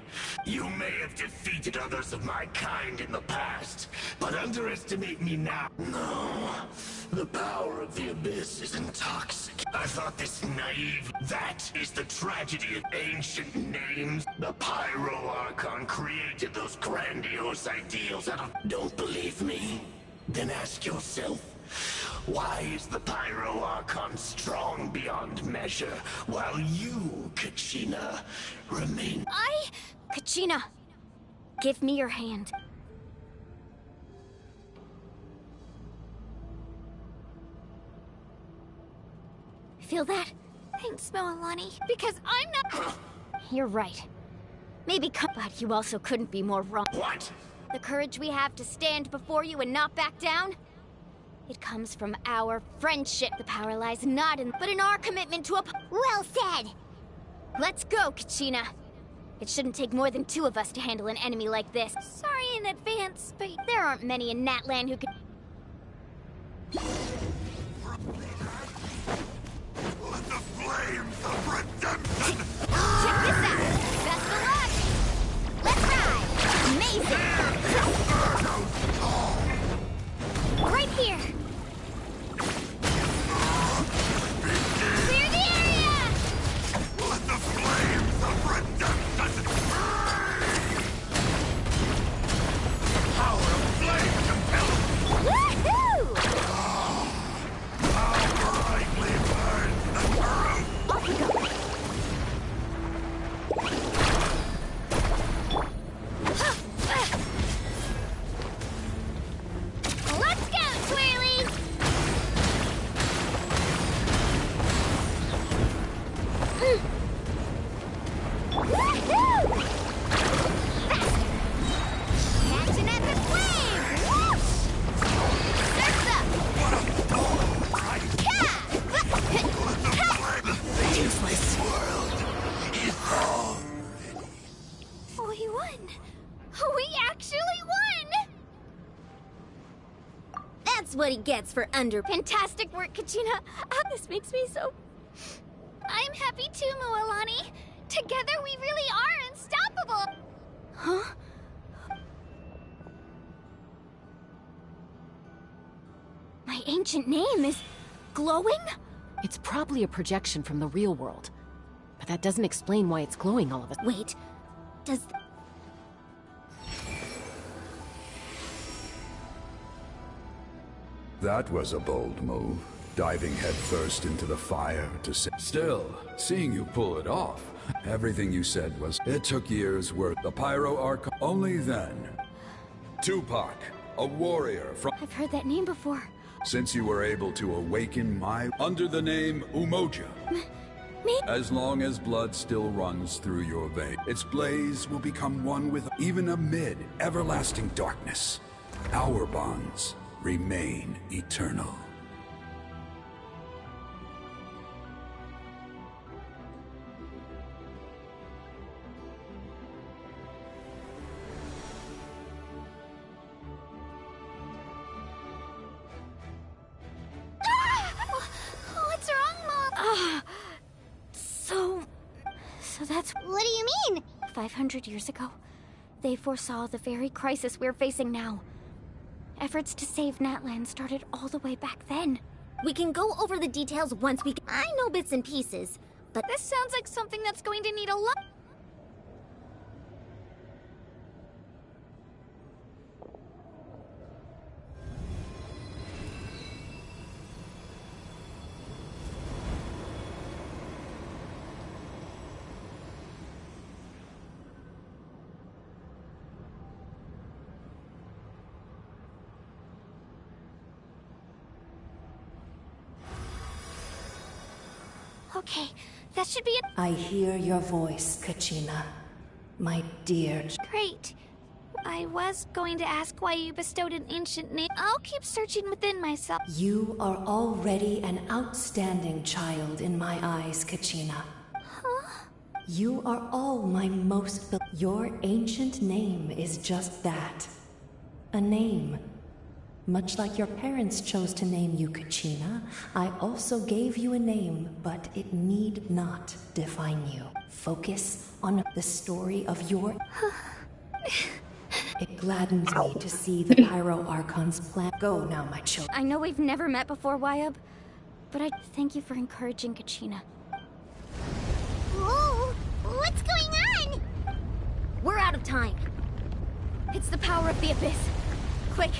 You may have defeated others of my kind in the past, but underestimate me now. No, the power of the Abyss is intoxicating. I thought this naive... That is the tragedy of ancient names. The Pyro Archon created those grandiose ideals out of... Don't believe me? Then ask yourself, why is the Pyro Archon strong beyond measure, while you, Kachina, remain... Kachina, give me your hand. Feel that? Thanks, Moalani, because I'm not... You're right. Maybe but you also couldn't be more wrong. What? The courage we have to stand before you and not back down? It comes from our friendship. The power lies not in, but in our commitment to Well said! Let's go, Kachina. It shouldn't take more than 2 of us to handle an enemy like this. Sorry in advance, but... There aren't many in Natlan who could... Let the flames of redemption... Check this out! Best of luck! Let's ride! Amazing! Right here! Clear the area! Let the flames of redemption... Power of flame compels... Woohoo! How brightly burns the earth! Off we go! That's what he gets for under- Fantastic work, Kachina. This makes me so... I'm happy too, Mualani. Together we really are unstoppable. Huh? My ancient name is glowing? It's probably a projection from the real world. But that doesn't explain why it's glowing all of a sudden. Wait, does... That was a bold move. Diving headfirst into the fire to say... Still, seeing you pull it off, everything you said was... It took years' worth. The Pyro Archon... Only then. Tupac, a warrior from... I've heard that name before. Since you were able to awaken my... Under the name Umoja. Me? As long as blood still runs through your veins, its blaze will become one with... Even amid everlasting darkness, our bonds remain eternal. What's wrong, Mom? So that's... What do you mean? 500 years ago, they foresaw the very crisis we're facing now. Efforts to save Natlan started all the way back then. We can go over the details once we... I know bits and pieces, but... This sounds like something that's going to need a lot... Okay, that should be it. I hear your voice, Kachina. My dear... Great. I was going to ask why you bestowed an ancient name. I'll keep searching within myself. You are already an outstanding child in my eyes, Kachina. Huh? You are all my most... Your ancient name is just that. A name. Much like your parents chose to name you Kachina, I also gave you a name, but it need not define you. Focus on the story of your... It gladdens me to see the Pyro Archon's plan. Go now, my children. I know we've never met before, Wayab, but I thank you for encouraging Kachina. Whoa! What's going on? We're out of time. It's the power of the Abyss. Quick!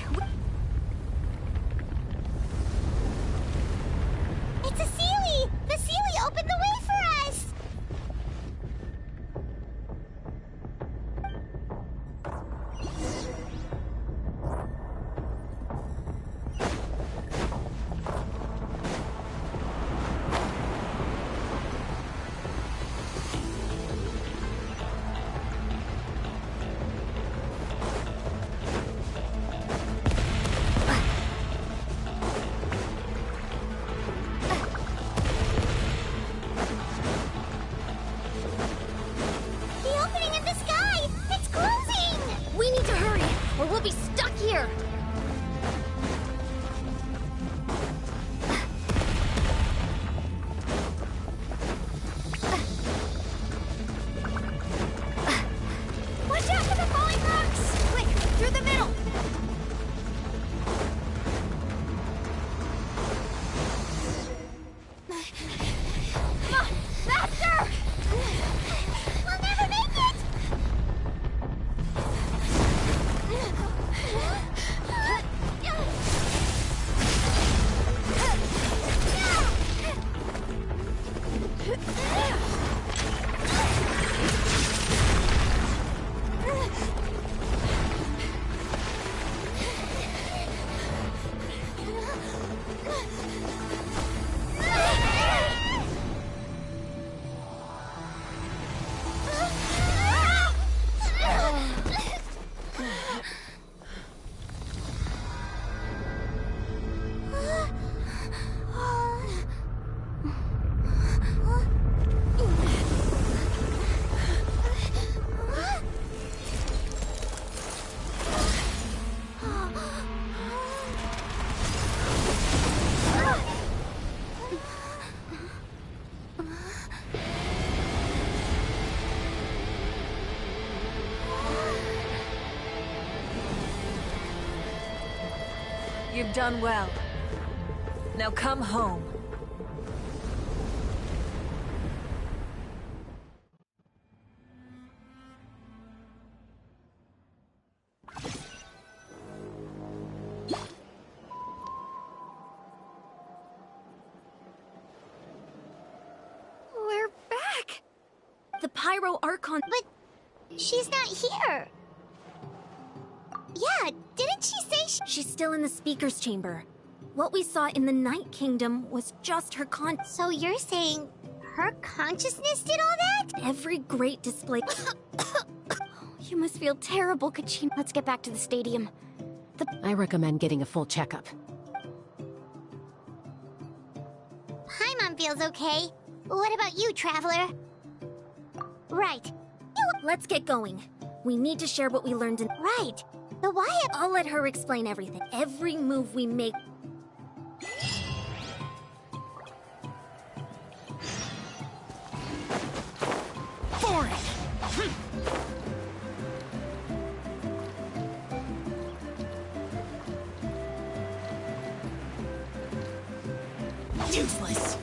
It's a Seelie! The Seelie opened the way for us! You've done well. Now come home. We're back! The Pyro Archon... But she's not here. Yeah, didn't she say She's still in the speaker's chamber. What we saw in the Night Kingdom was just her So you're saying her consciousness did all that? Every great display... You must feel terrible, Kachina. Let's get back to the stadium. I recommend getting a full checkup. Paimon feels okay. What about you, Traveler? Right. Let's get going. We need to share what we learned in... Right. The Wyatt... I'll let her explain everything. Every move we make... Boring! Useless!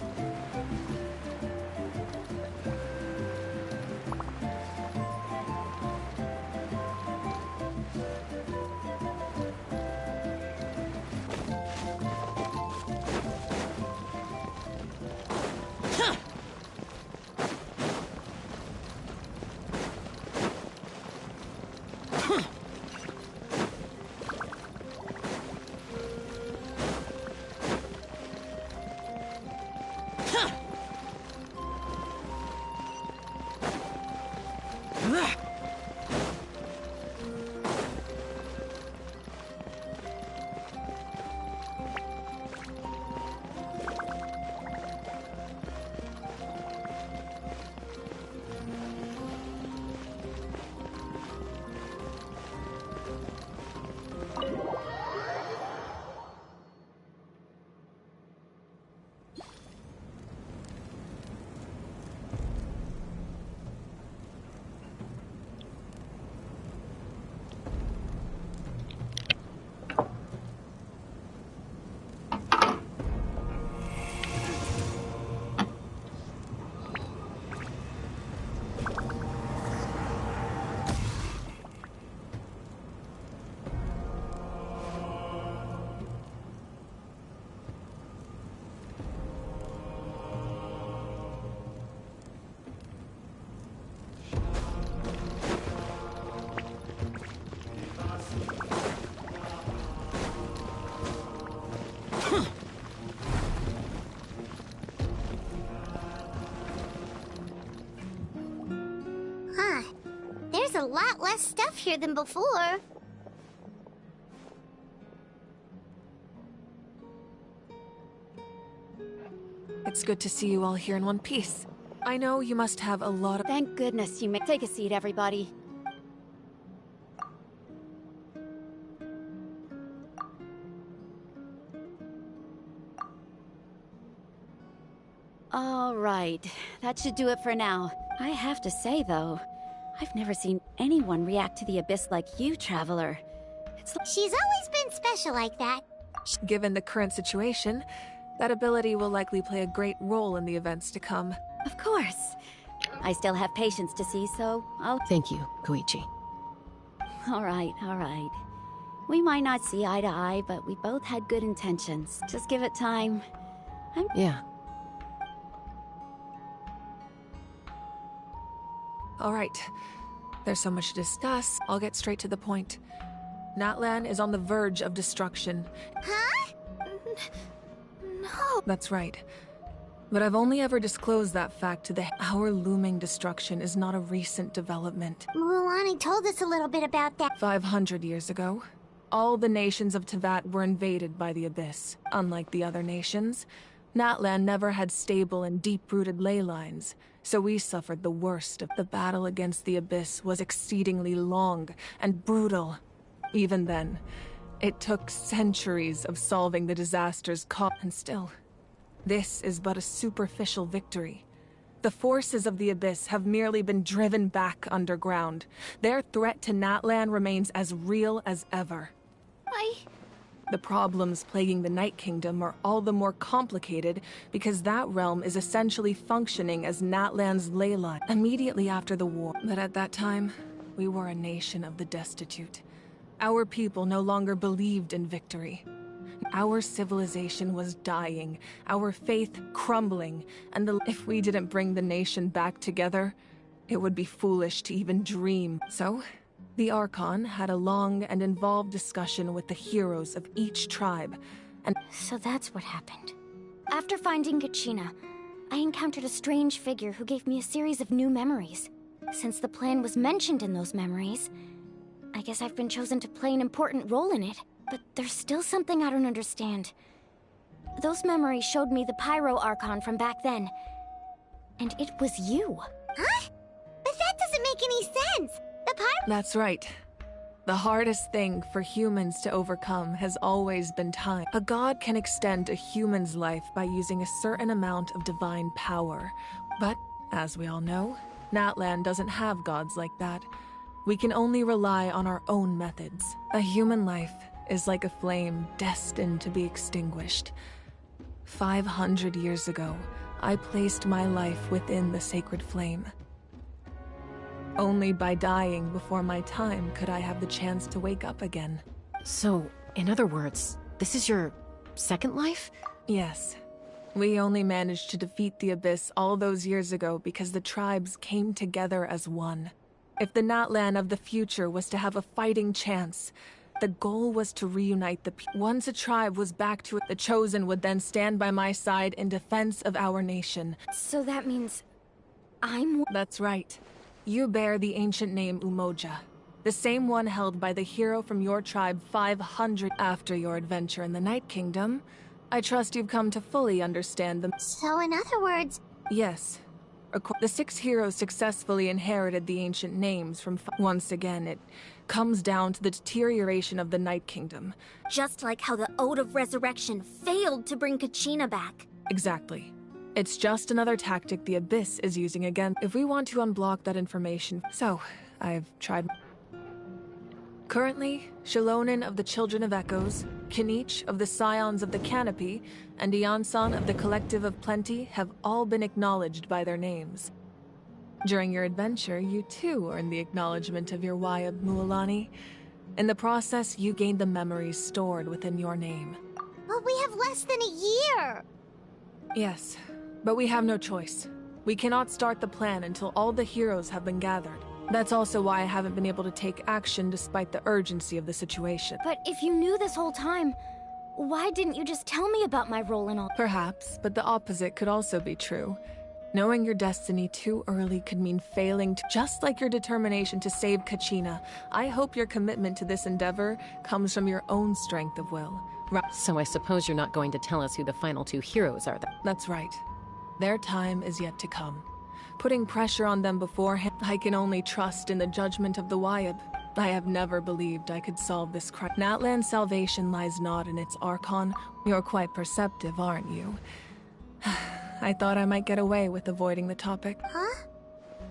There's a lot less stuff here than before. It's good to see you all here in one piece. I know you must have a lot of... Thank goodness you may take a seat, everybody. All right, that should do it for now. I have to say, though, I've never seen anyone react to the Abyss like you, Traveler. She's always been special like that. Given the current situation, that ability will likely play a great role in the events to come. Of course. I still have patience to see, so I'll... Thank you, Koichi. All right, all right. We might not see eye to eye, but we both had good intentions. Just give it time. Yeah. All right. There's so much to discuss. I'll get straight to the point. Natlan is on the verge of destruction. Huh? No. That's right. But I've only ever disclosed that fact to our looming destruction is not a recent development. Mualani told us a little bit about that. 500 years ago, all the nations of Teyvat were invaded by the Abyss. Unlike the other nations, Natlan never had stable and deep-rooted ley lines, so we suffered the worst of the battle against the Abyss was exceedingly long and brutal. Even then, it took centuries of solving the disasters caused, and still, this is but a superficial victory. The forces of the Abyss have merely been driven back underground. Their threat to Natlan remains as real as ever. The problems plaguing the Night Kingdom are all the more complicated because that realm is essentially functioning as Natlan's ley line immediately after the war. But at that time, we were a nation of the destitute. Our people no longer believed in victory. Our civilization was dying, our faith crumbling, and if we didn't bring the nation back together, it would be foolish to even dream. So, the Archon had a long and involved discussion with the heroes of each tribe, and— So that's what happened. After finding Kachina, I encountered a strange figure who gave me a series of new memories. Since the plan was mentioned in those memories, I guess I've been chosen to play an important role in it. But there's still something I don't understand. Those memories showed me the Pyro Archon from back then. And it was you. Huh? But that doesn't make any sense! The Pyro— That's right. The hardest thing for humans to overcome has always been time. A god can extend a human's life by using a certain amount of divine power. But, as we all know, Natlan doesn't have gods like that. We can only rely on our own methods. A human life is like a flame destined to be extinguished. 500 years ago, I placed my life within the sacred flame. Only by dying before my time could I have the chance to wake up again. So, in other words, this is your second life? Yes. We only managed to defeat the Abyss all those years ago because the tribes came together as one. If the Natlan of the future was to have a fighting chance, the goal was to reunite the people. Once a tribe was back to it, the Chosen would then stand by my side in defense of our nation. So that means I'm— That's right. You bear the ancient name Umoja, the same one held by the hero from your tribe 500 after your adventure in the Night Kingdom. I trust you've come to fully understand them. So in other words— Yes. The 6 heroes successfully inherited the ancient names from— Once again, it comes down to the deterioration of the Night Kingdom. Just like how the Ode of Resurrection failed to bring Kachina back. Exactly. It's just another tactic the Abyss is using again. If we want to unblock that information— So, I've tried— Currently, Shalonin of the Children of Echoes, Kinich of the Scions of the Canopy, and Iansan of the Collective of Plenty have all been acknowledged by their names. During your adventure, you too earned the acknowledgement of your Wayab Mualani. In the process, you gained the memories stored within your name. But we have less than a year! Yes, but we have no choice. We cannot start the plan until all the heroes have been gathered. That's also why I haven't been able to take action despite the urgency of the situation. But if you knew this whole time, why didn't you just tell me about my role in all— Perhaps, but the opposite could also be true. Knowing your destiny too early could mean failing to— Just like your determination to save Kachina, I hope your commitment to this endeavor comes from your own strength of will. So I suppose you're not going to tell us who the final 2 heroes are then? That's right. Their time is yet to come. Putting pressure on them beforehand, I can only trust in the judgment of the Wayab. I have never believed I could solve this crime. Natlan's salvation lies not in its Archon. You're quite perceptive, aren't you? I thought I might get away with avoiding the topic. Huh?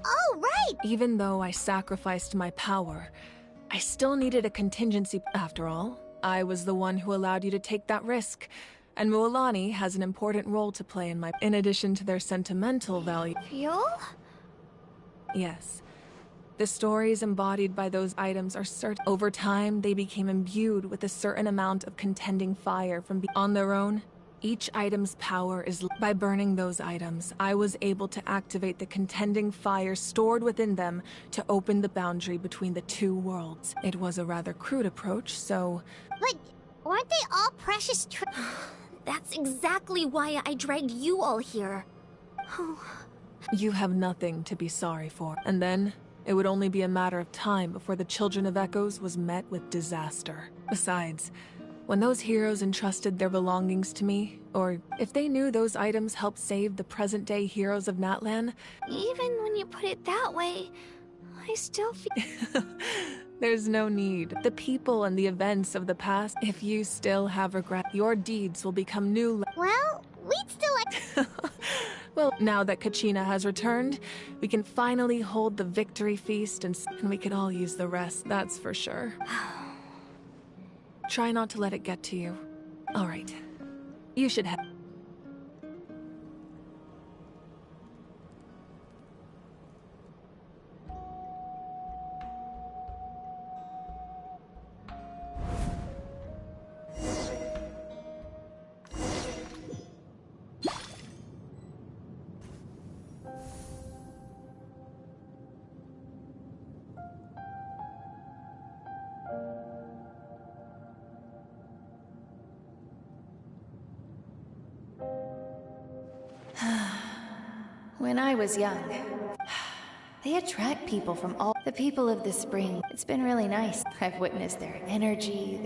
Oh, right! Even though I sacrificed my power, I still needed a contingency. After all, I was the one who allowed you to take that risk. And Mualani has an important role to play in addition to their sentimental value. Fuel? Yes. The stories embodied by those items are certain. Over time, they became imbued with a certain amount of contending fire from on their own. Each item's power is— By burning those items, I was able to activate the contending fire stored within them to open the boundary between the 2 worlds. It was a rather crude approach, so— But weren't they all precious That's exactly why I dragged you all here. You have nothing to be sorry for. And then, it would only be a matter of time before the Children of Echoes was met with disaster. Besides, when those heroes entrusted their belongings to me, or if they knew those items helped save the present-day heroes of Natlan— Even when you put it that way, I still feel— There's no need. The people and the events of the past— If you still have regret, your deeds will become new— Well, we'd still like— Well, now that Kachina has returned, we can finally hold the victory feast and we can all use the rest, that's for sure. Try not to let it get to you. All right. You should have. When I was young, they attract people from all the people of the spring. It's been really nice. I've witnessed their energy,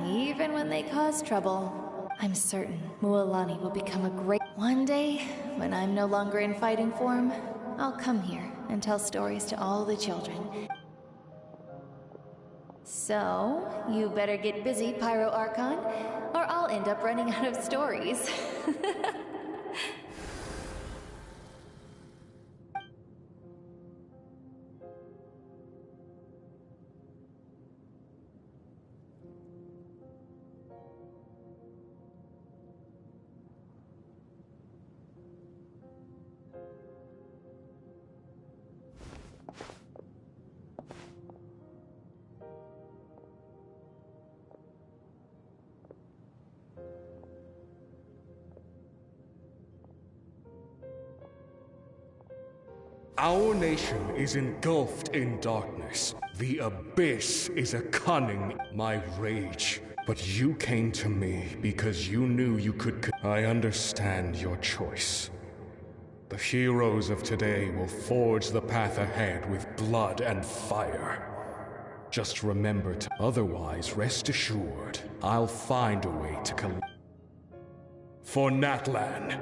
even when they cause trouble. I'm certain Mualani will become a great... One day, when I'm no longer in fighting form, I'll come here and tell stories to all the children. So, you better get busy, Pyro Archon, or I'll end up running out of stories. Our nation is engulfed in darkness. The Abyss is a cunning, my rage. But you came to me because you knew you could. I understand your choice. The heroes of today will forge the path ahead with blood and fire. Just remember to. Otherwise, rest assured, I'll find a way to for Natlan.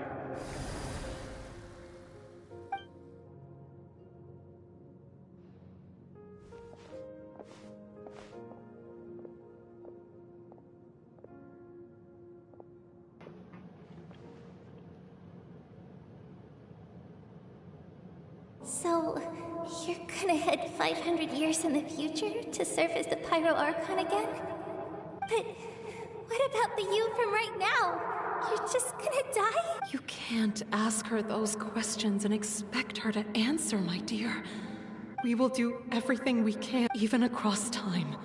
So, you're gonna head 500 years in the future to serve as the Pyro Archon again? But what about the you from right now? You're just gonna die? You can't ask her those questions and expect her to answer, my dear. We will do everything we can, even across time.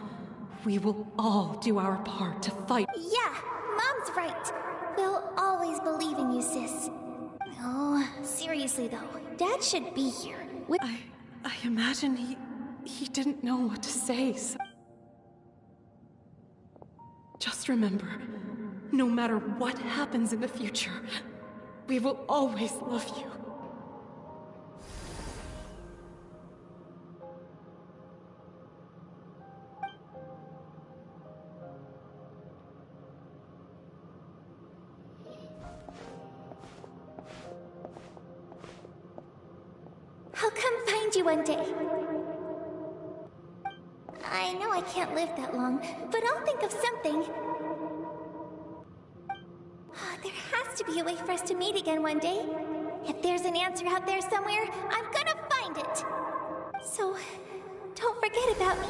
We will all do our part to fight. Yeah, Mom's right. We'll always believe in you, sis. Oh, seriously though, Dad should be here. I imagine he didn't know what to say, so... Just remember, no matter what happens in the future, we will always love you. I'll come find you one day. I know I can't live that long, but I'll think of something. There has to be a way for us to meet again one day. If there's an answer out there somewhere, I'm gonna find it. So, don't forget about me.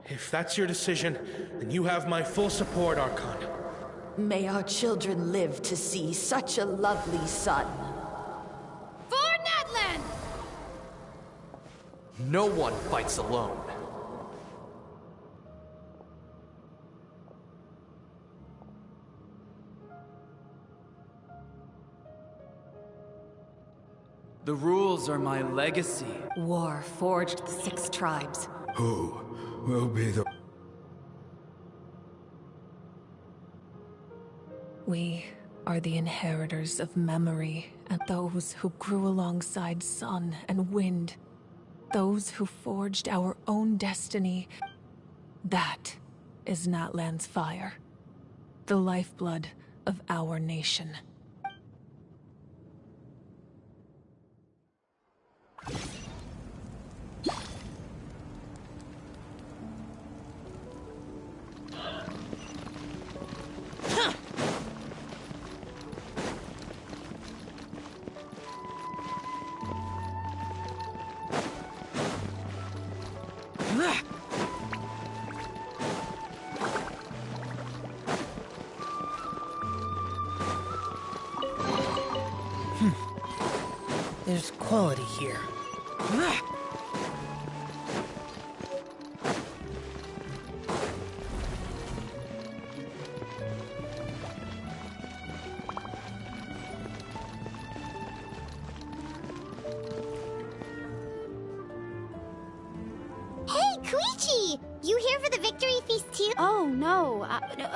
If that's your decision, then you have my full support, Archon. May our children live to see such a lovely son. For Natlan! No one fights alone. The rules are my legacy. War forged the 6 tribes. Who will be the... We are the inheritors of memory, and those who grew alongside sun and wind. Those who forged our own destiny. That is Natlan's fire. The lifeblood of our nation. There's quality here. Hey, Koichi! You here for the victory feast too? Oh, no.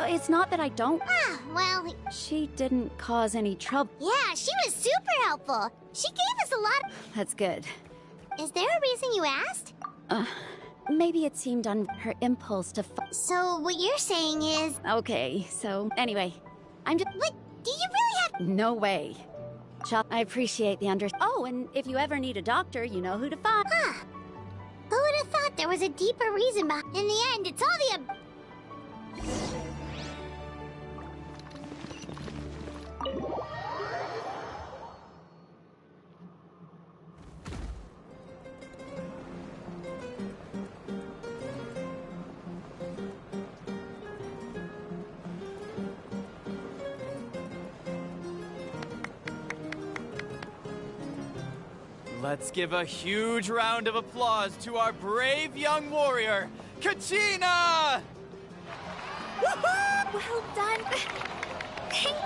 It's not that I don't. Ah, well... She didn't cause any trouble. Yeah, she was super helpful. She gave us a lot. That's good. Is there a reason you asked? Maybe it seemed on her impulse to So what you're saying is... Okay, so anyway, I'm just... But do you really have... No way. I appreciate the Oh, and if you ever need a doctor, you know who to find. Huh. Who would have thought there was a deeper reason behind... In the end, it's all the... Let's give a huge round of applause to our brave young warrior, Kachina! Well done.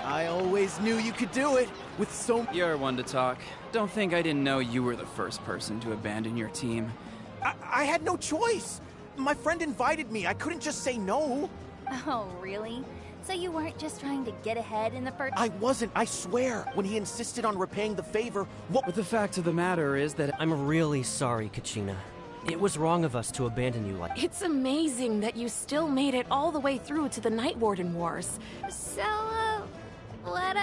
I always knew you could do it, with so... You're one to talk. Don't think I didn't know you were the first person to abandon your team. I had no choice. My friend invited me. I couldn't just say no. Oh, really? So you weren't just trying to get ahead in the first... I wasn't, I swear. When he insisted on repaying the favor, what... But the fact of the matter is that I'm really sorry, Kachina. It was wrong of us to abandon you like... It's amazing that you still made it all the way through to the Night Warden Wars. So, what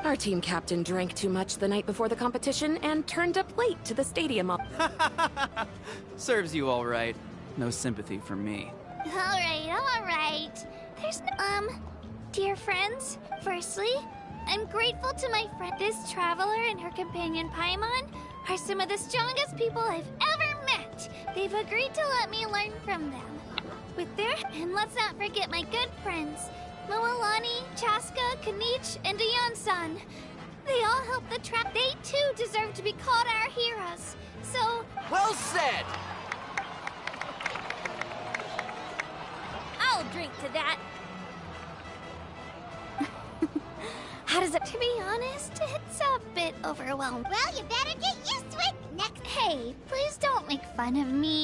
Our team captain drank too much the night before the competition and turned up late to the stadium. Serves you all right. No sympathy from me. All right. There's no... Dear friends, firstly, I'm grateful to my friend. This traveler and her companion Paimon are some of the strongest people I've ever met. They've agreed to let me learn from them. And let's not forget my good friends, Moalani, Chaska, Kanich, and Ayan-san. They all helped the trap. They too deserve to be called our heroes. So... Well said! I'll drink to that. How does it... To be honest, it's a bit overwhelmed. Well, you better get used to it. Next... Hey, please don't make fun of me.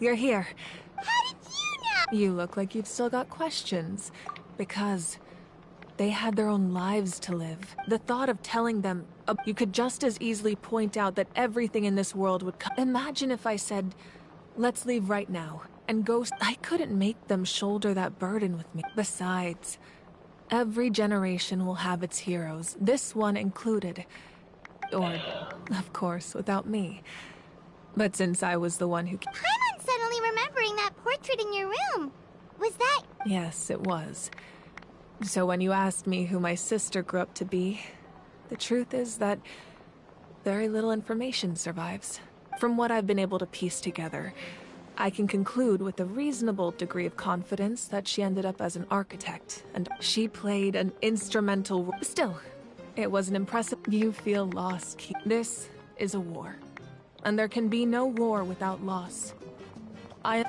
You're here. How did you know? You look like you've still got questions. Because they had their own lives to live. The thought of telling them... you could just as easily point out that everything in this world would come. Imagine if I said, let's leave right now, and go... I couldn't make them shoulder that burden with me. Besides, every generation will have its heroes, this one included. Or, of course, without me. But since I was the one who... Paimon's suddenly remembering that portrait in your room. Was that... Yes, it was. So when you asked me who my sister grew up to be, the truth is that very little information survives. From what I've been able to piece together, I can conclude with a reasonable degree of confidence that she ended up as an architect, and she played an instrumental role. Still, it was an impressive... You feel lost. This is a war. And there can be no war without loss.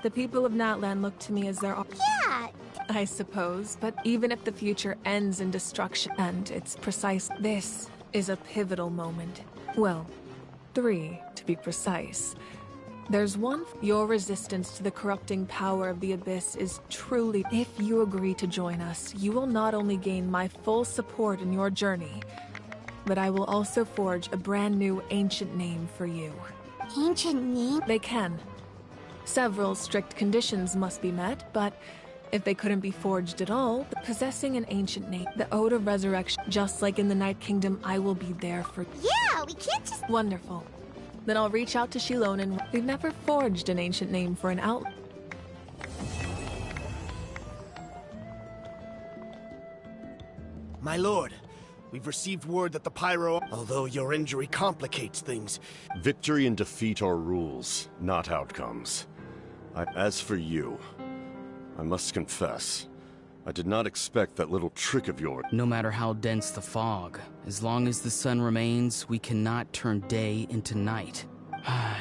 The people of Natlan look to me as their... Yeah! I suppose, but even if the future ends in destruction, and it's precise, this is a pivotal moment. Well, 3, to be precise. There's one. Your resistance to the corrupting power of the Abyss is truly... If you agree to join us, you will not only gain my full support in your journey, but I will also forge a brand new ancient name for you. Ancient name? They can. Several strict conditions must be met, but if they couldn't be forged at all, possessing an ancient name, the Ode of Resurrection, just like in the Night Kingdom, I will be there for... Yeah, we can't just... Wonderful. Then I'll reach out to Shilon and... They've never forged an ancient name for an outlet. My lord, we've received word that the Pyro... Although your injury complicates things. Victory and defeat are rules, not outcomes. As for you, I must confess, I did not expect that little trick of yours. No matter how dense the fog, as long as the sun remains, we cannot turn day into night.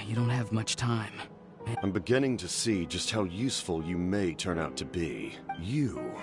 You don't have much time. I'm beginning to see just how useful you may turn out to be. You...